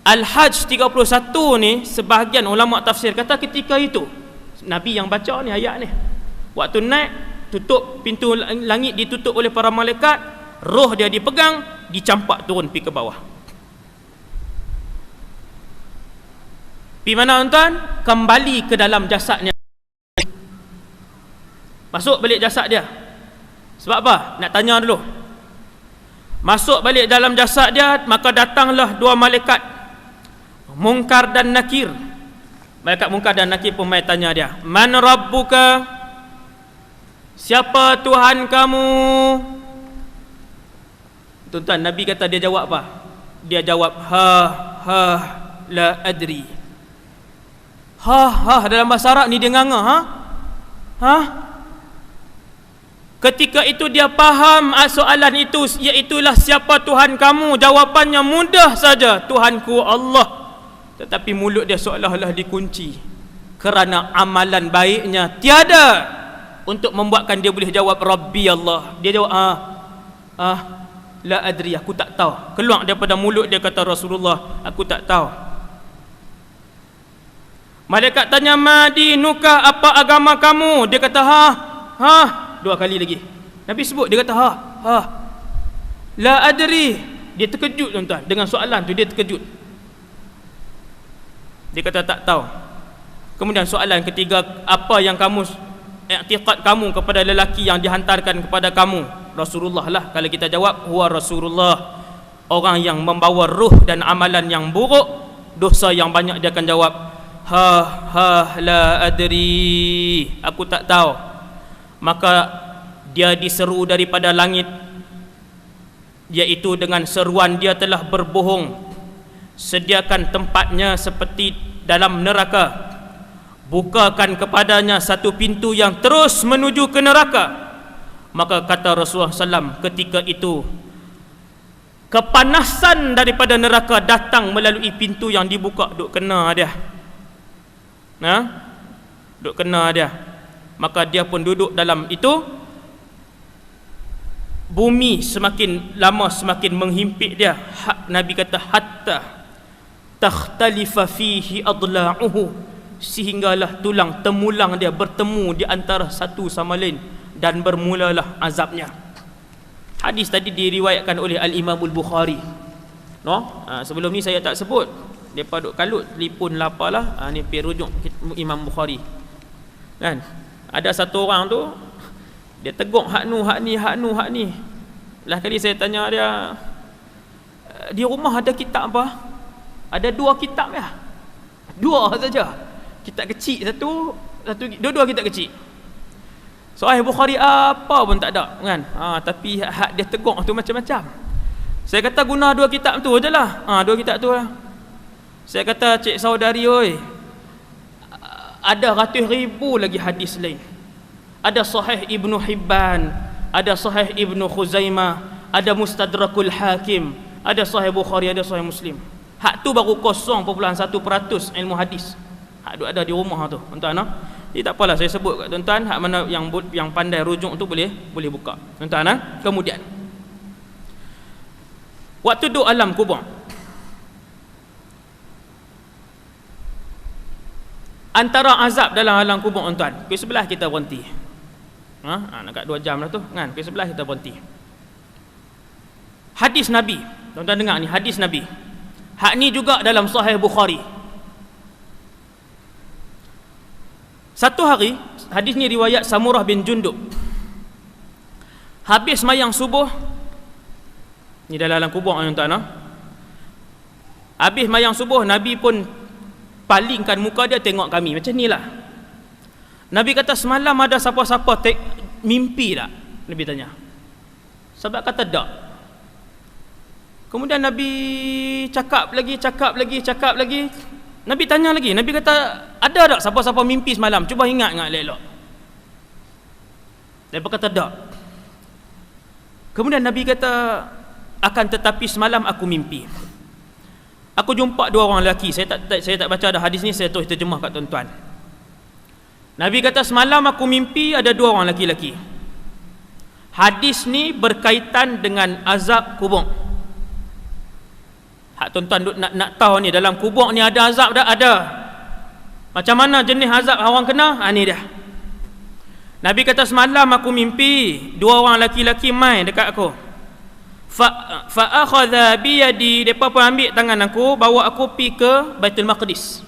Al-Hajj 31 ni, sebahagian ulama tafsir kata ketika itu Nabi yang baca ni ayat ni, waktu naik tutup pintu langit, ditutup oleh para malaikat, roh dia dipegang, dicampak turun pergi ke bawah. Pergi mana tuan? Kembali ke dalam jasadnya, masuk balik jasad dia. Sebab apa? Nak tanya dulu. Masuk balik dalam jasad dia, maka datanglah dua malaikat, Munkar dan Nakir. Malaikat Munkar dan Nakir pun mai tanya dia, man rabbuka, siapa Tuhan kamu? Tuan-tuan, Nabi kata dia jawab apa? Dia jawab la adri. Dalam bahasa Arab ni dia nganga. Ketika itu dia faham soalan itu, iaitulah siapa Tuhan kamu. Jawapannya mudah saja, Tuhanku Allah. Tetapi mulut dia seolah-olah dikunci, kerana amalan baiknya tiada untuk membuatkan dia boleh jawab Rabbi Allah. Dia jawab la adri, aku tak tahu. Keluar daripada mulut dia kata Rasulullah, aku tak tahu. Malaikat tanya, madinuka, apa agama kamu? Dia kata dua kali lagi. Nabi sebut, dia kata La adri. Dia terkejut tuan-tuan. Dengan soalan tu dia terkejut. Dia kata tak tahu. Kemudian soalan ketiga, apa yang kamu i'tiqad kamu kepada lelaki yang dihantarkan kepada kamu? Rasulullah lah. Kalau kita jawab, huwa Rasulullah, orang yang membawa ruh dan amalan yang buruk, dosa yang banyak, dia akan jawab, la adri, aku tak tahu. Maka dia diseru daripada langit, iaitu dengan seruan dia telah berbohong, sediakan tempatnya seperti dalam neraka, bukakan kepadanya satu pintu yang terus menuju ke neraka. Maka kata Rasulullah SAW, ketika itu kepanasan daripada neraka datang melalui pintu yang dibuka, duk kena dia, duk kena dia. Maka dia pun duduk dalam itu. Bumi semakin lama semakin menghimpit dia. Nabi kata hatta takhtalifa fihi adla'uhu, sehinggalah tulang temulang dia bertemu di antara satu sama lain, dan bermulalah azabnya. Hadis tadi diriwayatkan oleh Al-Imam Al-Bukhari. Sebelum ni saya tak sebut. Depa duk kalut telefon lapar lah. Ni pergi rujuk Imam Bukhari. Kan? Ada satu orang tu, dia teguk hak ni. Lah kali saya tanya dia, di rumah ada kitab apa? Ada 2 kitab ya. 2 saja. Kitab kecil satu, dua kitab kecil. Sahih Bukhari apa pun tak ada kan. Tapi hak dia teguk tu macam-macam. Saya kata guna 2 kitab tu ajalah. 2 kitab tu lah. Saya kata, cik saudari oi, ada ratus ribu lagi hadis lain. Ada Sahih Ibnu Hibban, ada Sahih Ibnu Khuzaimah, ada Mustadrakul Hakim, ada Sahih Bukhari, ada Sahih Muslim. Hak tu baru 0.1% ilmu hadis. Hak tu ada di rumah tu, tuan-tuan. Jadi tak apalah saya sebut kat tuan-tuan, hak mana yang pandai rujuk tu boleh buka. Tuan-tuan, kemudian waktu duduk alam kubur, antara azab dalam alam kubur, tuan-tuan, ke sebelah kita berhenti. Nak kat 2 jam dah tu kan. Ke sebelah kita berhenti. Hadis Nabi, tuan-tuan dengar ni, hadis Nabi. Hak ni juga dalam Sahih Bukhari. Satu hari, hadis ni riwayat Samurah bin Jundub. Habis mayang subuh, ni dalam alam kubur tuan-tuan. Habis mayang subuh, Nabi pun palingkan muka dia tengok kami macam ni lah. Nabi kata, semalam ada siapa-siapa mimpi tak? Nabi tanya. Sahabat kata tak. Kemudian Nabi cakap lagi. Nabi tanya lagi. Nabi kata, ada tak siapa-siapa mimpi semalam? Cuba ingat elok-elok. Mereka kata tak. Kemudian Nabi kata, akan tetapi semalam aku mimpi. Aku jumpa 2 orang lelaki. Saya tak baca dah hadis ni, saya terus terjemah kat tuan-tuan. Nabi kata, semalam aku mimpi ada 2 orang lelaki. Hadis ni berkaitan dengan azab kubur. Hak tuan-tuan nak tahu ni, dalam kubur ni ada azab tak? Ada. Macam mana jenis azab orang kena? Ni dah. Nabi kata, semalam aku mimpi 2 orang lelaki main dekat aku. Fa akhadha bi yadi, depa pun ambil tangan aku, bawa aku pi ke Baitul Maqdis.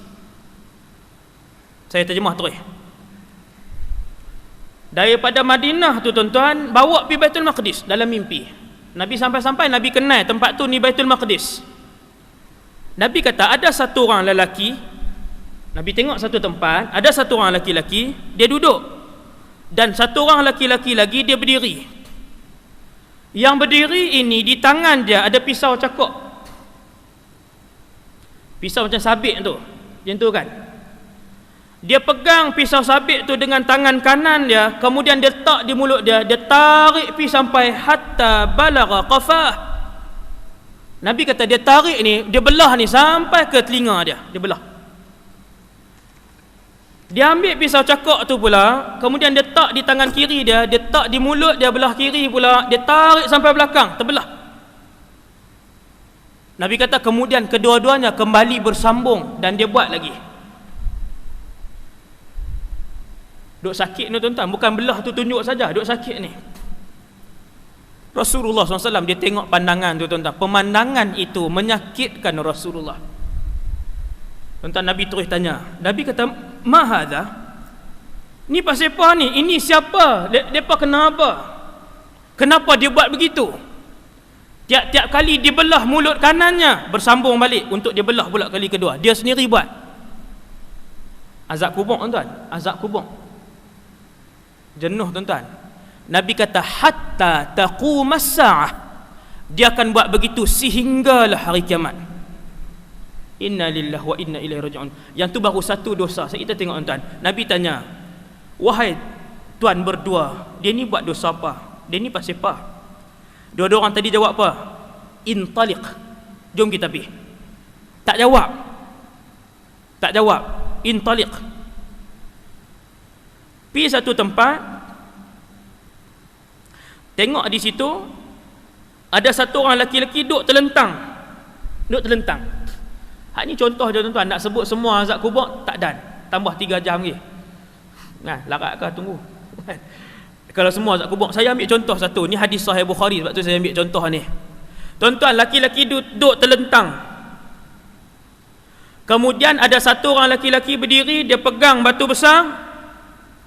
Saya terjemah terus. Daripada Madinah tu tuan-tuan, bawa pi Baitul Maqdis dalam mimpi. Nabi sampai-sampai Nabi kenal tempat tu ni Baitul Maqdis. Nabi kata, ada satu orang lelaki, Nabi tengok satu tempat, ada satu orang lelaki, dia duduk, dan satu orang lelaki lagi dia berdiri. Yang berdiri ini, di tangan dia ada pisau cakok. Pisau macam sabit tu, macam tu kan. Dia pegang pisau sabit tu dengan tangan kanan dia, kemudian dia letak di mulut dia, dia tarik pi sampai hatta balagha qafah. Nabi kata dia tarik ni, dia belah ni sampai ke telinga dia, dia belah. Dia ambil pisau cakok tu pula, kemudian dia letak di tangan kiri dia, dia letak di mulut dia belah kiri pula, dia tarik sampai belakang, terbelah. Nabi kata kemudian kedua-duanya kembali bersambung dan dia buat lagi. Duk sakit ni tuan-tuan, bukan belah tu tunjuk saja, duk sakit ni. Rasulullah SAW dia tengok pandangan tu tuan-tuan. Pemandangan itu menyakitkan Rasulullah. Tuan-tuan, Nabi terus tanya. Nabi kata, "Ma hadha?" Ni pasal apa ni? Ini siapa? Depa kenapa? Kenapa dia buat begitu? Tiap-tiap kali dia belah mulut kanannya, bersambung balik untuk dia belah pula kali kedua. Dia sendiri buat. Azab kubur tuan-tuan, azab kubur. Jenuh tuan-tuan. Nabi kata hatta taqumas saah. Dia akan buat begitu sehinggalah hari kiamat. Inna lillahi wa inna ilaihi raji'un. Yang tu baru satu dosa. Kita tengok tuan-tuan. Nabi tanya, "Wahai tuan berdua, dia ni buat dosa apa? Dia ni pasal apa?" Dua-dua orang tadi jawab apa? Intaliq. Jom kita pergi. Tak jawab. Tak jawab. Intaliq. Pergi satu tempat. Tengok di situ ada satu orang lelaki-lelaki duduk terlentang. Duduk terlentang. Hak ni contoh je tuan-tuan. Nak sebut semua azab kubur tak dan. Tambah 3 jam lagi. Nah, larat ke tunggu. Kalau semua azab kubur, saya ambil contoh satu. Ni hadis sahih Bukhari, sebab tu saya ambil contoh ni. Tuan-tuan, laki-laki duduk terlentang. Kemudian ada satu orang laki-laki berdiri, dia pegang batu besar.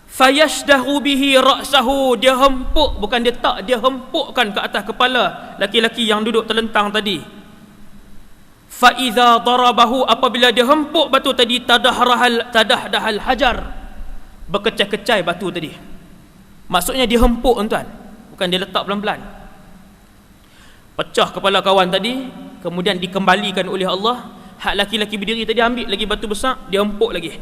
Fayashdahu bihi ra'sahu, dia hempuk, bukan dia tak, dia hempukkan ke atas kepala laki-laki yang duduk terlentang tadi. Fa idza darabahu, apabila dia hempuk batu tadi, tadahdahal hajar, berkecai-kecai batu tadi. Maksudnya dia hempuk tuan, bukan dia letak pelan-pelan. Pecah kepala kawan tadi, kemudian dikembalikan oleh Allah. Hak laki-laki berdiri tadi ambil lagi batu besar, dia hempuk lagi.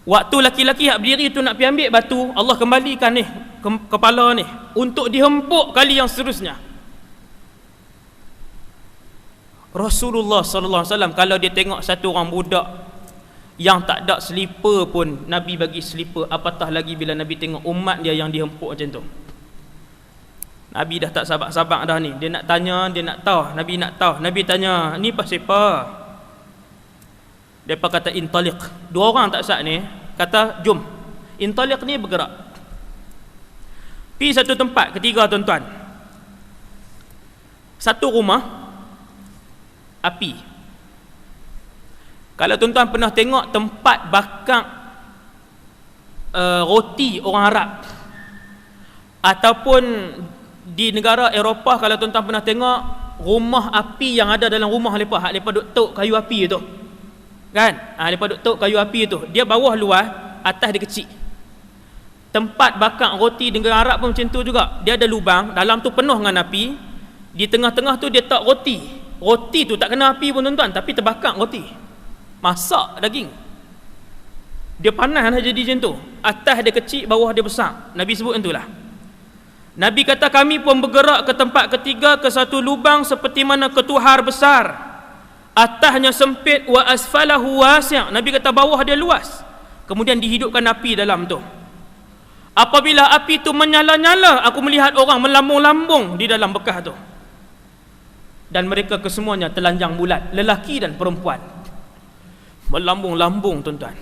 Waktu laki-laki hak berdiri tu nak pergi ambil batu, Allah kembalikan ni kepala ni untuk dihempuk kali yang seterusnya. Rasulullah sallallahu alaihi wasallam kalau dia tengok satu orang budak yang tak ada selipar pun, Nabi bagi selipar, apatah lagi bila Nabi tengok umat dia yang dihempuk macam tu. Nabi dah tak sabar-sabar dah ni. Dia nak tanya, dia nak tahu. Nabi nak tahu. Nabi tanya, "Ni pasal apa?" Depa kata intaliq. Dua orang tak sat ni kata, "Jom." Intaliq ni bergerak. Pergi satu tempat ketiga tuan-tuan. Satu rumah api. Kalau tuan-tuan pernah tengok tempat bakar roti orang Arab, ataupun di negara Eropah, kalau tuan-tuan pernah tengok rumah api yang ada dalam rumah mereka, hak mereka duk tok kayu api tu kan, mereka duk tok kayu api tu, dia bawah luas, atas dia kecil. Tempat bakar roti di negara Arab pun macam tu juga. Dia ada lubang, dalam tu penuh dengan api, di tengah-tengah tu dia tak roti. Roti tu tak kena api pun tuan-tuan, tapi terbakar roti, masak daging. Dia panas lah jadi macam tu. Atas dia kecil, bawah dia besar. Nabi sebut macam itulah. Nabi kata kami pun bergerak ke tempat ketiga, ke satu lubang seperti mana ketuhar besar. Atasnya sempit, wa asfalahu wasi'. Nabi kata bawah dia luas. Kemudian dihidupkan api dalam tu. Apabila api tu menyala-nyala, aku melihat orang melambung-lambung di dalam bekas tu. Dan mereka kesemuanya telanjang bulat, lelaki dan perempuan. Melambung-lambung tuan-tuan.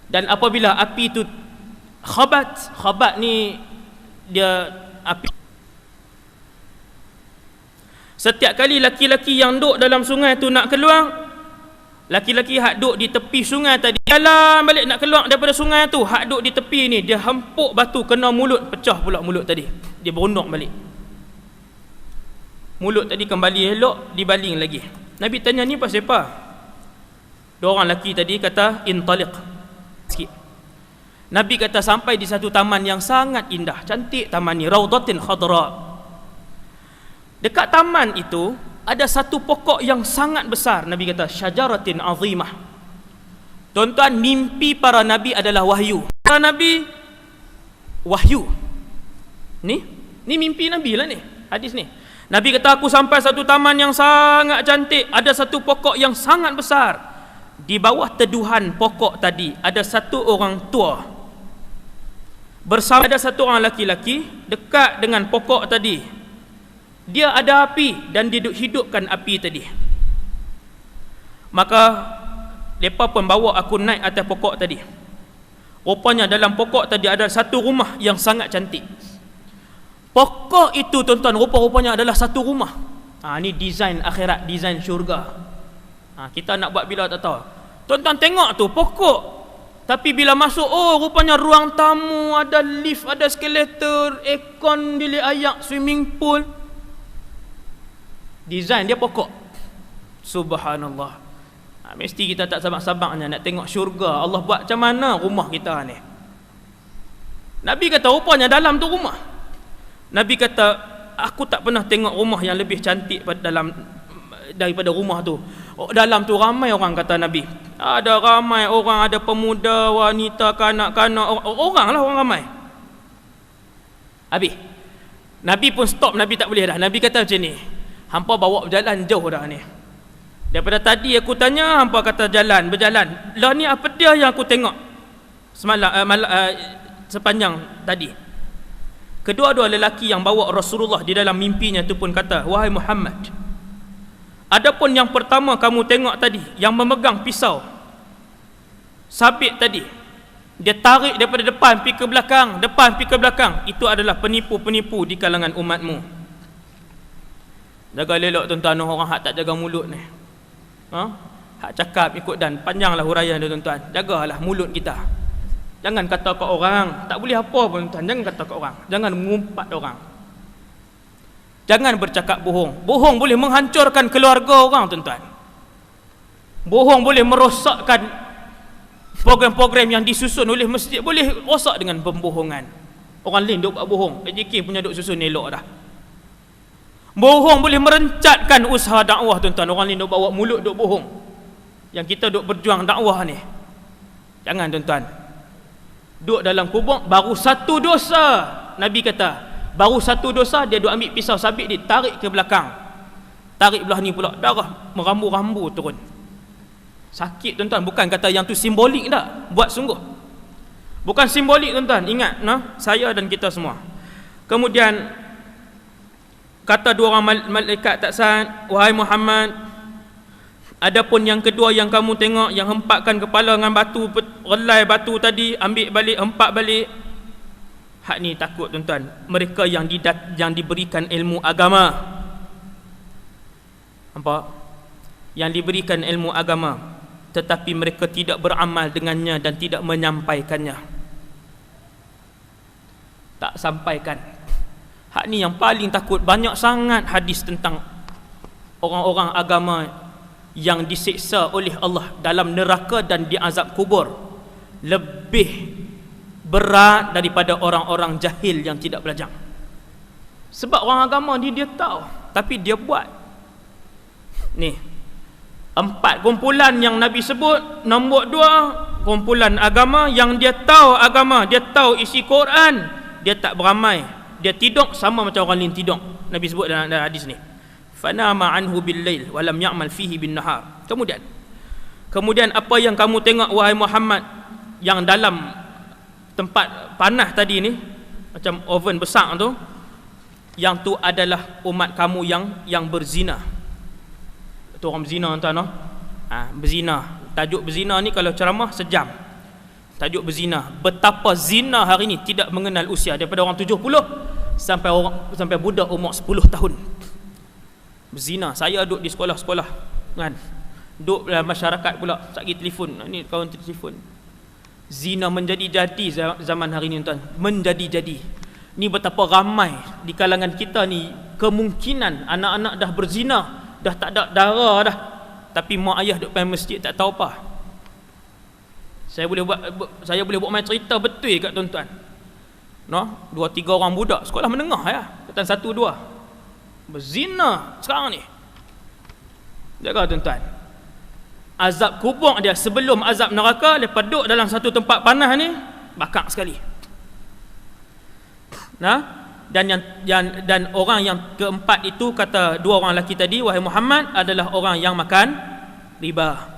Dan apabila api tu khabat ni dia api. Setiap kali laki-laki yang duduk dalam sungai tu nak keluar, laki-laki hak duduk di tepi sungai tadi jalan balik nak keluar daripada sungai tu, hak duduk di tepi ni dia hempuk batu kena mulut, pecah pula mulut tadi. Dia berunduk balik. Mulut tadi kembali elok, dibaling lagi. Nabi tanya, "Ni pasal apa?" Dua orang lelaki tadi kata intaliq. Sikit. Nabi kata sampai di satu taman yang sangat indah, cantik taman ni, raudatin khadra. Dekat taman itu ada satu pokok yang sangat besar. Nabi kata syajaratin azimah. Tuan-tuan, mimpi para nabi adalah wahyu. Para nabi wahyu. Ni mimpi nabi lah ni, hadis ni. Nabi kata aku sampai satu taman yang sangat cantik, ada satu pokok yang sangat besar. Di bawah teduhan pokok tadi ada satu orang tua bersama ada satu orang laki-laki dekat dengan pokok tadi. Dia ada api dan dia hidupkan api tadi. Maka mereka pun bawa aku naik atas pokok tadi. Rupanya dalam pokok tadi ada satu rumah yang sangat cantik. Pokok itu tuan-tuan rupa-rupanya adalah satu rumah. Ini desain akhirat, desain syurga. Kita nak buat bila tak tahu. Tuan-tuan tengok tu pokok. Tapi bila masuk, rupanya ruang tamu, ada lift, ada eskalator, aircon, bilik ayak, swimming pool. Desain dia pokok. Subhanallah. Mesti kita tak sabar-sabarnya nak tengok syurga. Allah buat macam mana rumah kita ni. Nabi kata rupanya dalam tu rumah. Nabi kata, aku tak pernah tengok rumah yang lebih cantik daripada rumah tu. Dalam tu ramai orang, kata Nabi. Ada ramai orang, ada pemuda, wanita, kanak-kanak, orang ramai. Habis Nabi pun stop, Nabi tak boleh dah. Nabi kata macam ni, hampa bawa berjalan jauh dah ni. Daripada tadi aku tanya, hampa kata berjalan. Lah ni apa dia yang aku tengok sepanjang tadi. Kedua-dua lelaki yang bawa Rasulullah di dalam mimpinya tu pun kata, wahai Muhammad, adapun yang pertama kamu tengok tadi, yang memegang pisau sabit tadi, dia tarik daripada depan pergi ke belakang, itu adalah penipu-penipu di kalangan umatmu. Jaga elok tuan-tuan, orang hak tak jaga mulut ni. Hak cakap ikut dan panjanglah huraian dia tuan-tuan. Jagalah mulut kita. Jangan kata ke orang, tak boleh apa pun tuan. Jangan kata ke orang, jangan mengumpat orang. Jangan bercakap bohong. Bohong boleh menghancurkan keluarga orang tuan-tuan. Bohong boleh merosakkan program-program yang disusun oleh masjid, boleh rosak dengan pembohongan. Orang lain duk buat bohong, AJK punya duk susun elok dah. Bohong boleh merencatkan usaha dakwah tuan-tuan. Orang lain duk bawa mulut duk bohong, yang kita duk berjuang dakwah ni. Jangan tuan-tuan. Duduk dalam kubur, baru satu dosa, Nabi kata, baru satu dosa, dia duk ambil pisau sabit, dia tarik ke belakang, tarik belah ni pula, darah merambu-rambu turun. Sakit tuan-tuan. Bukan kata yang tu simbolik dah, buat sungguh. Bukan simbolik tuan-tuan, ingat saya dan kita semua. Kemudian kata dua orang malaikat taksat, wahai Muhammad, adapun yang kedua yang kamu tengok, yang hempakkan kepala dengan batu, relai batu tadi, ambil balik, hempak balik. Hak ni takut tuan-tuan, mereka yang diberikan ilmu agama. Nampak? Yang diberikan ilmu agama, tetapi mereka tidak beramal dengannya dan tidak menyampaikannya. Tak sampaikan. Hak ni yang paling takut. Banyak sangat hadis tentang orang-orang agama yang disiksa oleh Allah dalam neraka dan diazab kubur lebih berat daripada orang-orang jahil yang tidak belajar. Sebab orang agama ni dia tahu, tapi dia buat. Ni 4 kumpulan yang Nabi sebut. Nombor 2, kumpulan agama yang dia tahu agama, dia tahu isi Quran, dia tak beramai, dia tidur sama macam orang lain tidur. Nabi sebut dalam hadis ni, fanama anhu bil-lail wa lam ya'mal fihi bin-nahar. Kemudian apa yang kamu tengok wahai Muhammad, yang dalam tempat panas tadi ni, macam oven besar tu, yang tu adalah umat kamu yang berzina. Tu orang berzina tuan-tuan. Berzina. Tajuk berzina ni kalau ceramah sejam. Tajuk berzina. Betapa zina hari ni tidak mengenal usia, daripada orang 70 sampai budak umur 10 tahun. Berzina. Saya duduk di sekolah-sekolah kan. Duduk dalam masyarakat pula, sakit telefon. Ni kawan telefon. Zina menjadi-jadi zaman hari ni tuan. Menjadi-jadi. Ni betapa ramai di kalangan kita ni kemungkinan anak-anak dah berzina, dah tak ada darah dah, tapi mak ayah duduk pergi masjid tak tahu apa. Saya boleh buat main cerita betul kat tuan-tuan. 2-3 orang budak sekolah menengah ya, kata 1-2 berzina sekarang ni. Jaga tuan-tuan. Azab kubur dia sebelum azab neraka, lepas duduk dalam satu tempat panas ni, bakar sekali. Dan orang yang keempat itu, kata 2 orang lelaki tadi, wahai Muhammad, adalah orang yang makan riba.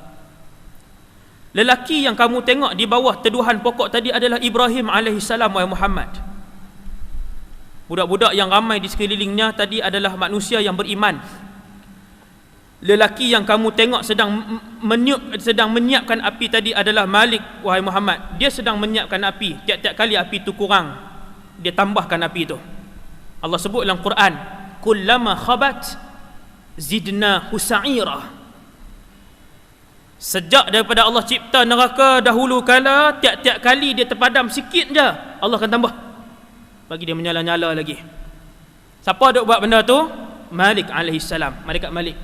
Lelaki yang kamu tengok di bawah teduhan pokok tadi adalah Ibrahim alaihissalam, wahai Muhammad. Budak-budak yang ramai di sekelilingnya tadi adalah manusia yang beriman. lelaki yang kamu tengok sedang menyiapkan api tadi adalah Malik, wahai Muhammad. Dia sedang menyiapkan api. Tiap-tiap kali api itu kurang, dia tambahkan api itu. Allah sebut dalam Quran, kullama khabat zidna husa'ira. Sejak daripada Allah cipta neraka dahulu kala, tiap-tiap kali dia terpadam sikit je, Allah akan tambah, bagi dia menyala-nyala lagi. Siapa duk buat benda tu? Malik alaihi salam, malaikat Malik.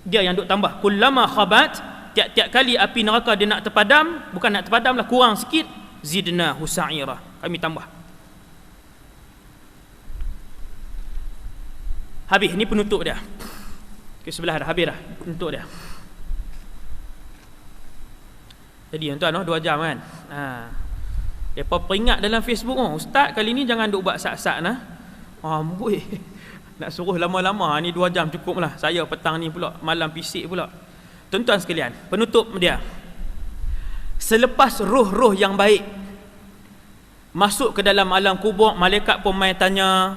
Dia yang duk tambah. Kullama khabat, tiap-tiap kali api neraka dia nak terpadam, bukan nak terpadam lah, kurang sikit, zidna husa'ira, kami tambah. Habis, ni penutup dia. Ke sebelah dah, habis dah penutup dia. Jadi tuan-tuan, 2 jam kan. Depa peringat dalam Facebook, ustaz kali ni jangan duk buat sat-sat nah. Amboi. Nak suruh lama-lama, ni 2 jam cukup lah. Saya petang ni pula, malam pisik pula. Tuan-tuan sekalian, penutup dia. Selepas roh-roh yang baik masuk ke dalam alam kubur, malaikat pun mai tanya.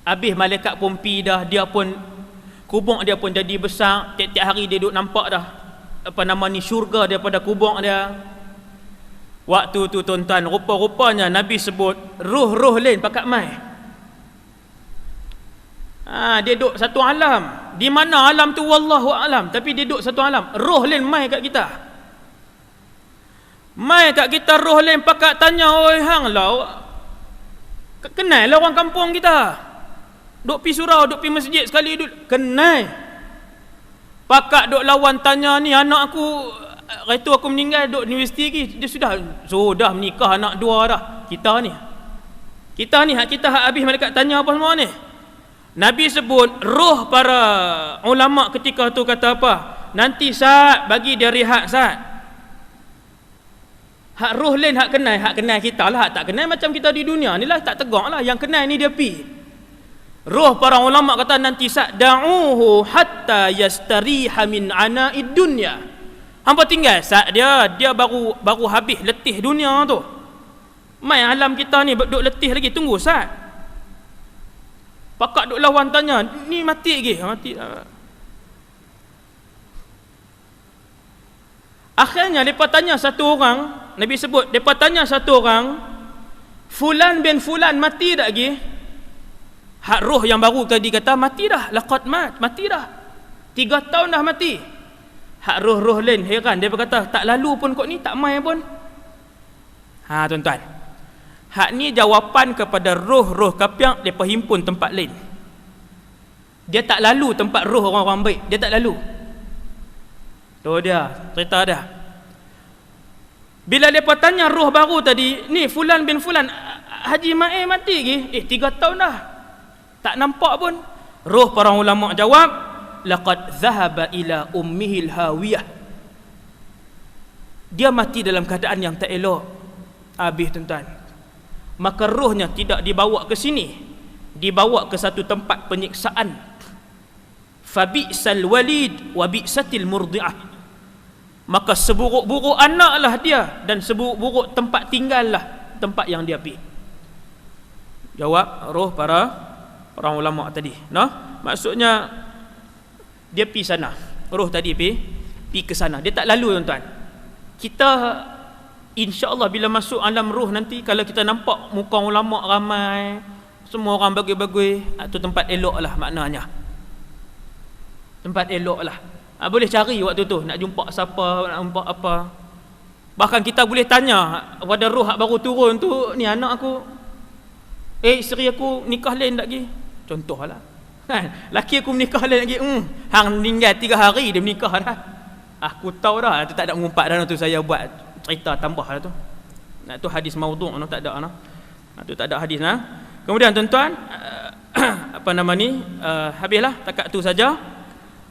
Habis malaikat pun pi dah, dia pun kubur dia pun jadi besar. Tiap-tiap hari dia duk nampak dah syurga daripada kubur dia. Waktu tu tuan-tuan, rupa-rupanya Nabi sebut roh-roh lain pakat mai. Dia duduk satu alam. Di mana alam tu wallahu alam, tapi dia duduk satu alam. Roh lain mai kat kita. Mai kat kita roh lain pakat tanya, oi hang lah, kenal lah orang kampung kita. Duk pi surau, duk pi masjid sekali duk kenal. Pakat duk lawan tanya, ni anak aku itu aku meninggal duk universiti lagi. Dia sudah menikah, anak 2 dah. Kita ni hak kita hak habis malaikat tanya apa semua ni. Nabi sebut roh para ulama ketika tu kata apa? Nanti saat bagi dia rehat saat. Hak roh lain hak kenal kita lah. Hak tak kenal macam kita di dunia ni lah, tak tegak lah. Yang kenal ni dia pi. Roh para ulama kata nanti saat da'uhu hatta yastariha min ana'id dunya. Hampa tinggal saat dia baru habis letih dunia tu. Mai alam kita ni duk letih lagi, tunggu saat. Pakak duk lawan tanya, ni mati lagi, mati. Akhirnya depa tanya satu orang, Nabi sebut depa tanya satu orang, fulan bin fulan mati tak lagi? Hak roh yang baru tadi kata mati dah, laqad mati dah. 3 tahun dah mati. Hak roh-roh lain heran, dia berkata tak lalu pun kok ni, tak mai pun. Tuan-tuan, hak ni jawapan kepada roh-roh kapiak depa himpun tempat lain. Dia tak lalu tempat roh orang-orang baik, dia tak lalu. Tu dia cerita dia. Bila depa tanya roh baru tadi, ni fulan bin fulan Haji Mai mati lagi. 3 tahun dah, tak nampak pun. Roh para ulama jawab, laqad dhahaba ila ummihil hawiyah. Dia mati dalam keadaan yang tak elok. Habis tuan-tuan, maka rohnya tidak dibawa ke sini, dibawa ke satu tempat penyiksaan. Fabi'sal walid wa bi'satil murdi'ah. Maka seburuk-buruk anaklah dia, dan seburuk-buruk tempat tinggallah tempat yang dia pergi. Jawab roh para ulama tadi. Maksudnya dia pergi sana. Roh tadi pergi ke sana. Dia tak lalu tuan-tuan. Kita insya-Allah bila masuk alam roh nanti, kalau kita nampak muka ulama ramai, semua orang bagus-bagus, itu tempat elok lah maknanya. Tempat elok lah. Boleh cari waktu tu, nak jumpa siapa, nak jumpa apa. Bahkan kita boleh tanya pada roh yang baru turun tu, ni anak aku, isteri aku nikah lain tak lagi. Contohlah. Laki aku menikah lain lagi. Hang tinggal 3 hari dia menikah dah. Aku tahu dah, tu tak ada mengumpat dah tu, saya buat cerita tambah lah tu. Tu hadis maudhu' tu tak ada nah. Tu tak ada hadis nah. Kemudian tuan-tuan, habislah takat tu saja.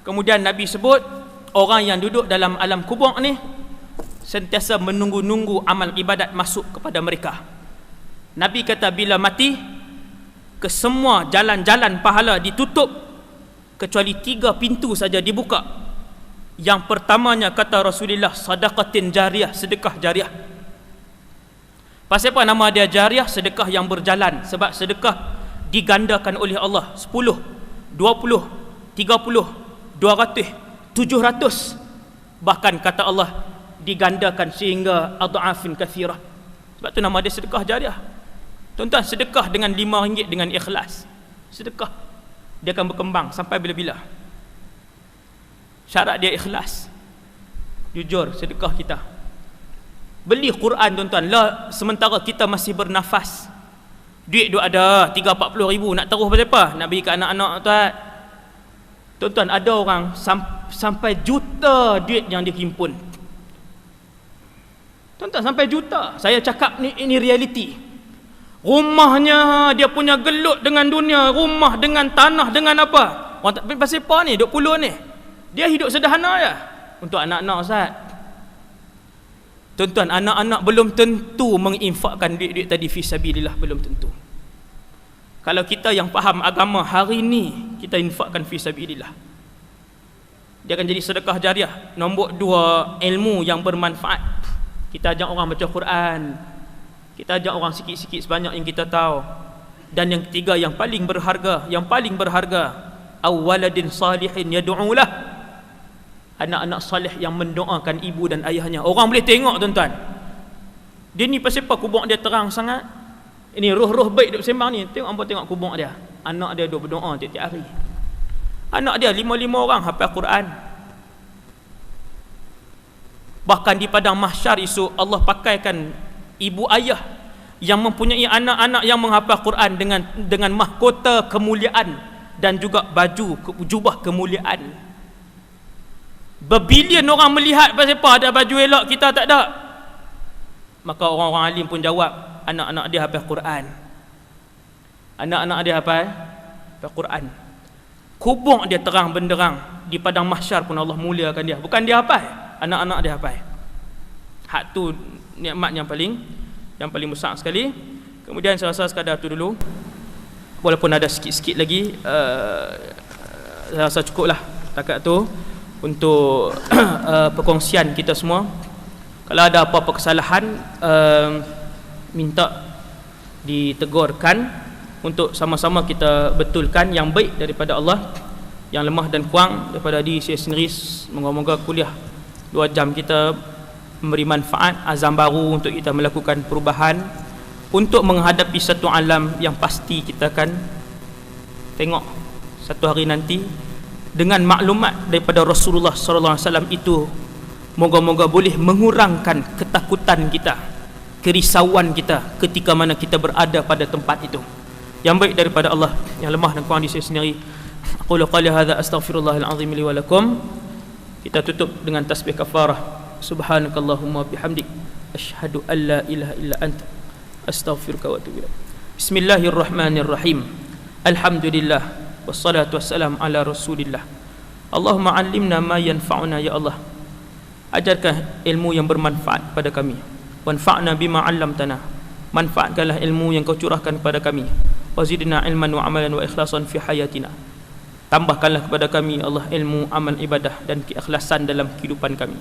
Kemudian Nabi sebut orang yang duduk dalam alam kubur ni sentiasa menunggu-nunggu amal ibadat masuk kepada mereka. Nabi kata bila mati, kesemua jalan-jalan pahala ditutup kecuali 3 pintu saja dibuka. Yang pertamanya kata Rasulullah, sadaqatin jariyah, sedekah jariah. Pasal apa nama dia jariah? Sedekah yang berjalan. Sebab sedekah digandakan oleh Allah 10, 20, 30, 200, 700, bahkan kata Allah digandakan sehingga adhafin kathirah. Sebab tu nama dia sedekah jariah. Tuan-tuan, sedekah dengan RM5 dengan ikhlas, sedekah dia akan berkembang sampai bila-bila. Syarat dia ikhlas, jujur sedekah kita. Beli Quran tuan-tuan lah, sementara kita masih bernafas. Duit duk ada 30-40 ribu, nak taruh pasal apa? Nak bagi ke anak-anak tuan. Tuan-tuan, ada orang sampai juta duit yang dia himpun. Tuan-tuan, sampai juta. Saya cakap ni, ini realiti. Rumahnya dia punya gelut dengan dunia, rumah dengan tanah dengan apa? Orang tak pasal apa ni, 20 ni. Dia hidup sederhana je. Untuk anak-anak Ustaz. Tuan-tuan, anak-anak belum tentu menginfakkan duit-duit tadi fi sabilillah, belum tentu. Kalau kita yang faham agama hari ni, kita infakkan fi sabilillah, dia akan jadi sedekah jariah. Nombor 2, ilmu yang bermanfaat. Kita ajak orang baca Quran, kita ajak orang sikit-sikit sebanyak yang kita tahu. Dan yang ketiga, yang paling berharga, awwaladin salihin yad'ulah, anak-anak salih yang mendoakan ibu dan ayahnya. Orang boleh tengok tuan-tuan, dia ni pasal apa kubur dia terang sangat. Ini roh-roh baik duk sembang ni. Tengok apa, tengok kubur dia. Anak dia duk berdoa tiap-tiap hari. Anak dia 5 orang hafal Quran. Bahkan di padang mahsyar esok, Allah pakaikan ibu ayah yang mempunyai anak-anak yang menghafal Quran dengan mahkota kemuliaan dan juga baju jubah kemuliaan. Berbilion orang melihat pasal apa ada baju elok, kita tak ada. Maka orang-orang alim pun jawab, anak-anak dia hafal Quran. Anak-anak dia hafal Quran. Kubur dia terang benderang. Di padang mahsyar pun Allah muliakan dia. Bukan dia hafal, anak-anak dia hafal. Hak tu nikmat yang paling besar sekali. Kemudian saya rasa sekadar tu dulu. Walaupun ada sikit-sikit lagi, saya rasa cukup lah takat tu untuk perkongsian kita semua. Kalau ada apa-apa kesalahan, minta ditegurkan untuk sama-sama kita betulkan. Yang baik daripada Allah, yang lemah dan kurang daripada diri saya sendiri. Moga-moga kuliah 2 jam kita memberi manfaat, azam baru untuk kita melakukan perubahan, untuk menghadapi satu alam yang pasti kita akan tengok satu hari nanti. Dengan maklumat daripada Rasulullah sallallahu alaihi wasallam itu, moga-moga boleh mengurangkan ketakutan kita, kerisauan kita ketika mana kita berada pada tempat itu. Yang baik daripada Allah, yang lemah dan kurang diri saya sendiri. Aqulu qali hadza astaghfirullahal azim li wa lakum. Kita tutup dengan tasbih kafarah. Subhanakallahumma bihamdik, asyhadu an la ilaha illa anta, astaghfiruka wa atubu ilaik. Bismillahirrahmanirrahim. Alhamdulillah wassalatu wassalamu ala rasulillah. Allahumma allimna ma yanfa'una, ya Allah, ajarkan ilmu yang bermanfaat pada kami. Wanfa'na bima 'allamtana, manfaatkanlah ilmu yang kau curahkan kepada kami. Wazidna ilman wa amalan wa ikhlasan fi hayatina, tambahkanlah kepada kami Allah ilmu, amal, ibadah dan keikhlasan dalam kehidupan kami.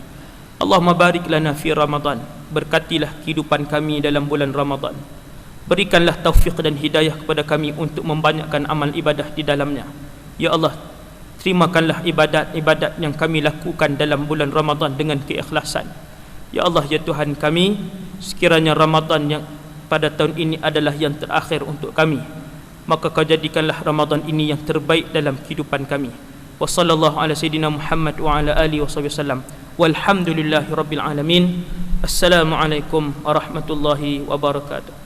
Allahumma barik lana fi Ramadan, berkatilah kehidupan kami dalam bulan Ramadan. Berikanlah taufik dan hidayah kepada kami untuk membanyakkan amal ibadah di dalamnya. Ya Allah, terimakanlah ibadat-ibadat yang kami lakukan dalam bulan Ramadan dengan keikhlasan. Ya Allah, ya Tuhan kami, sekiranya Ramadan yang pada tahun ini adalah yang terakhir untuk kami, maka kau jadikanlah Ramadan ini yang terbaik dalam kehidupan kami. Wa sallallahu ala sayyidina Muhammad wa ala alihi wasallam. Walhamdulillahi rabbil alamin. Assalamualaikum warahmatullahi wabarakatuh.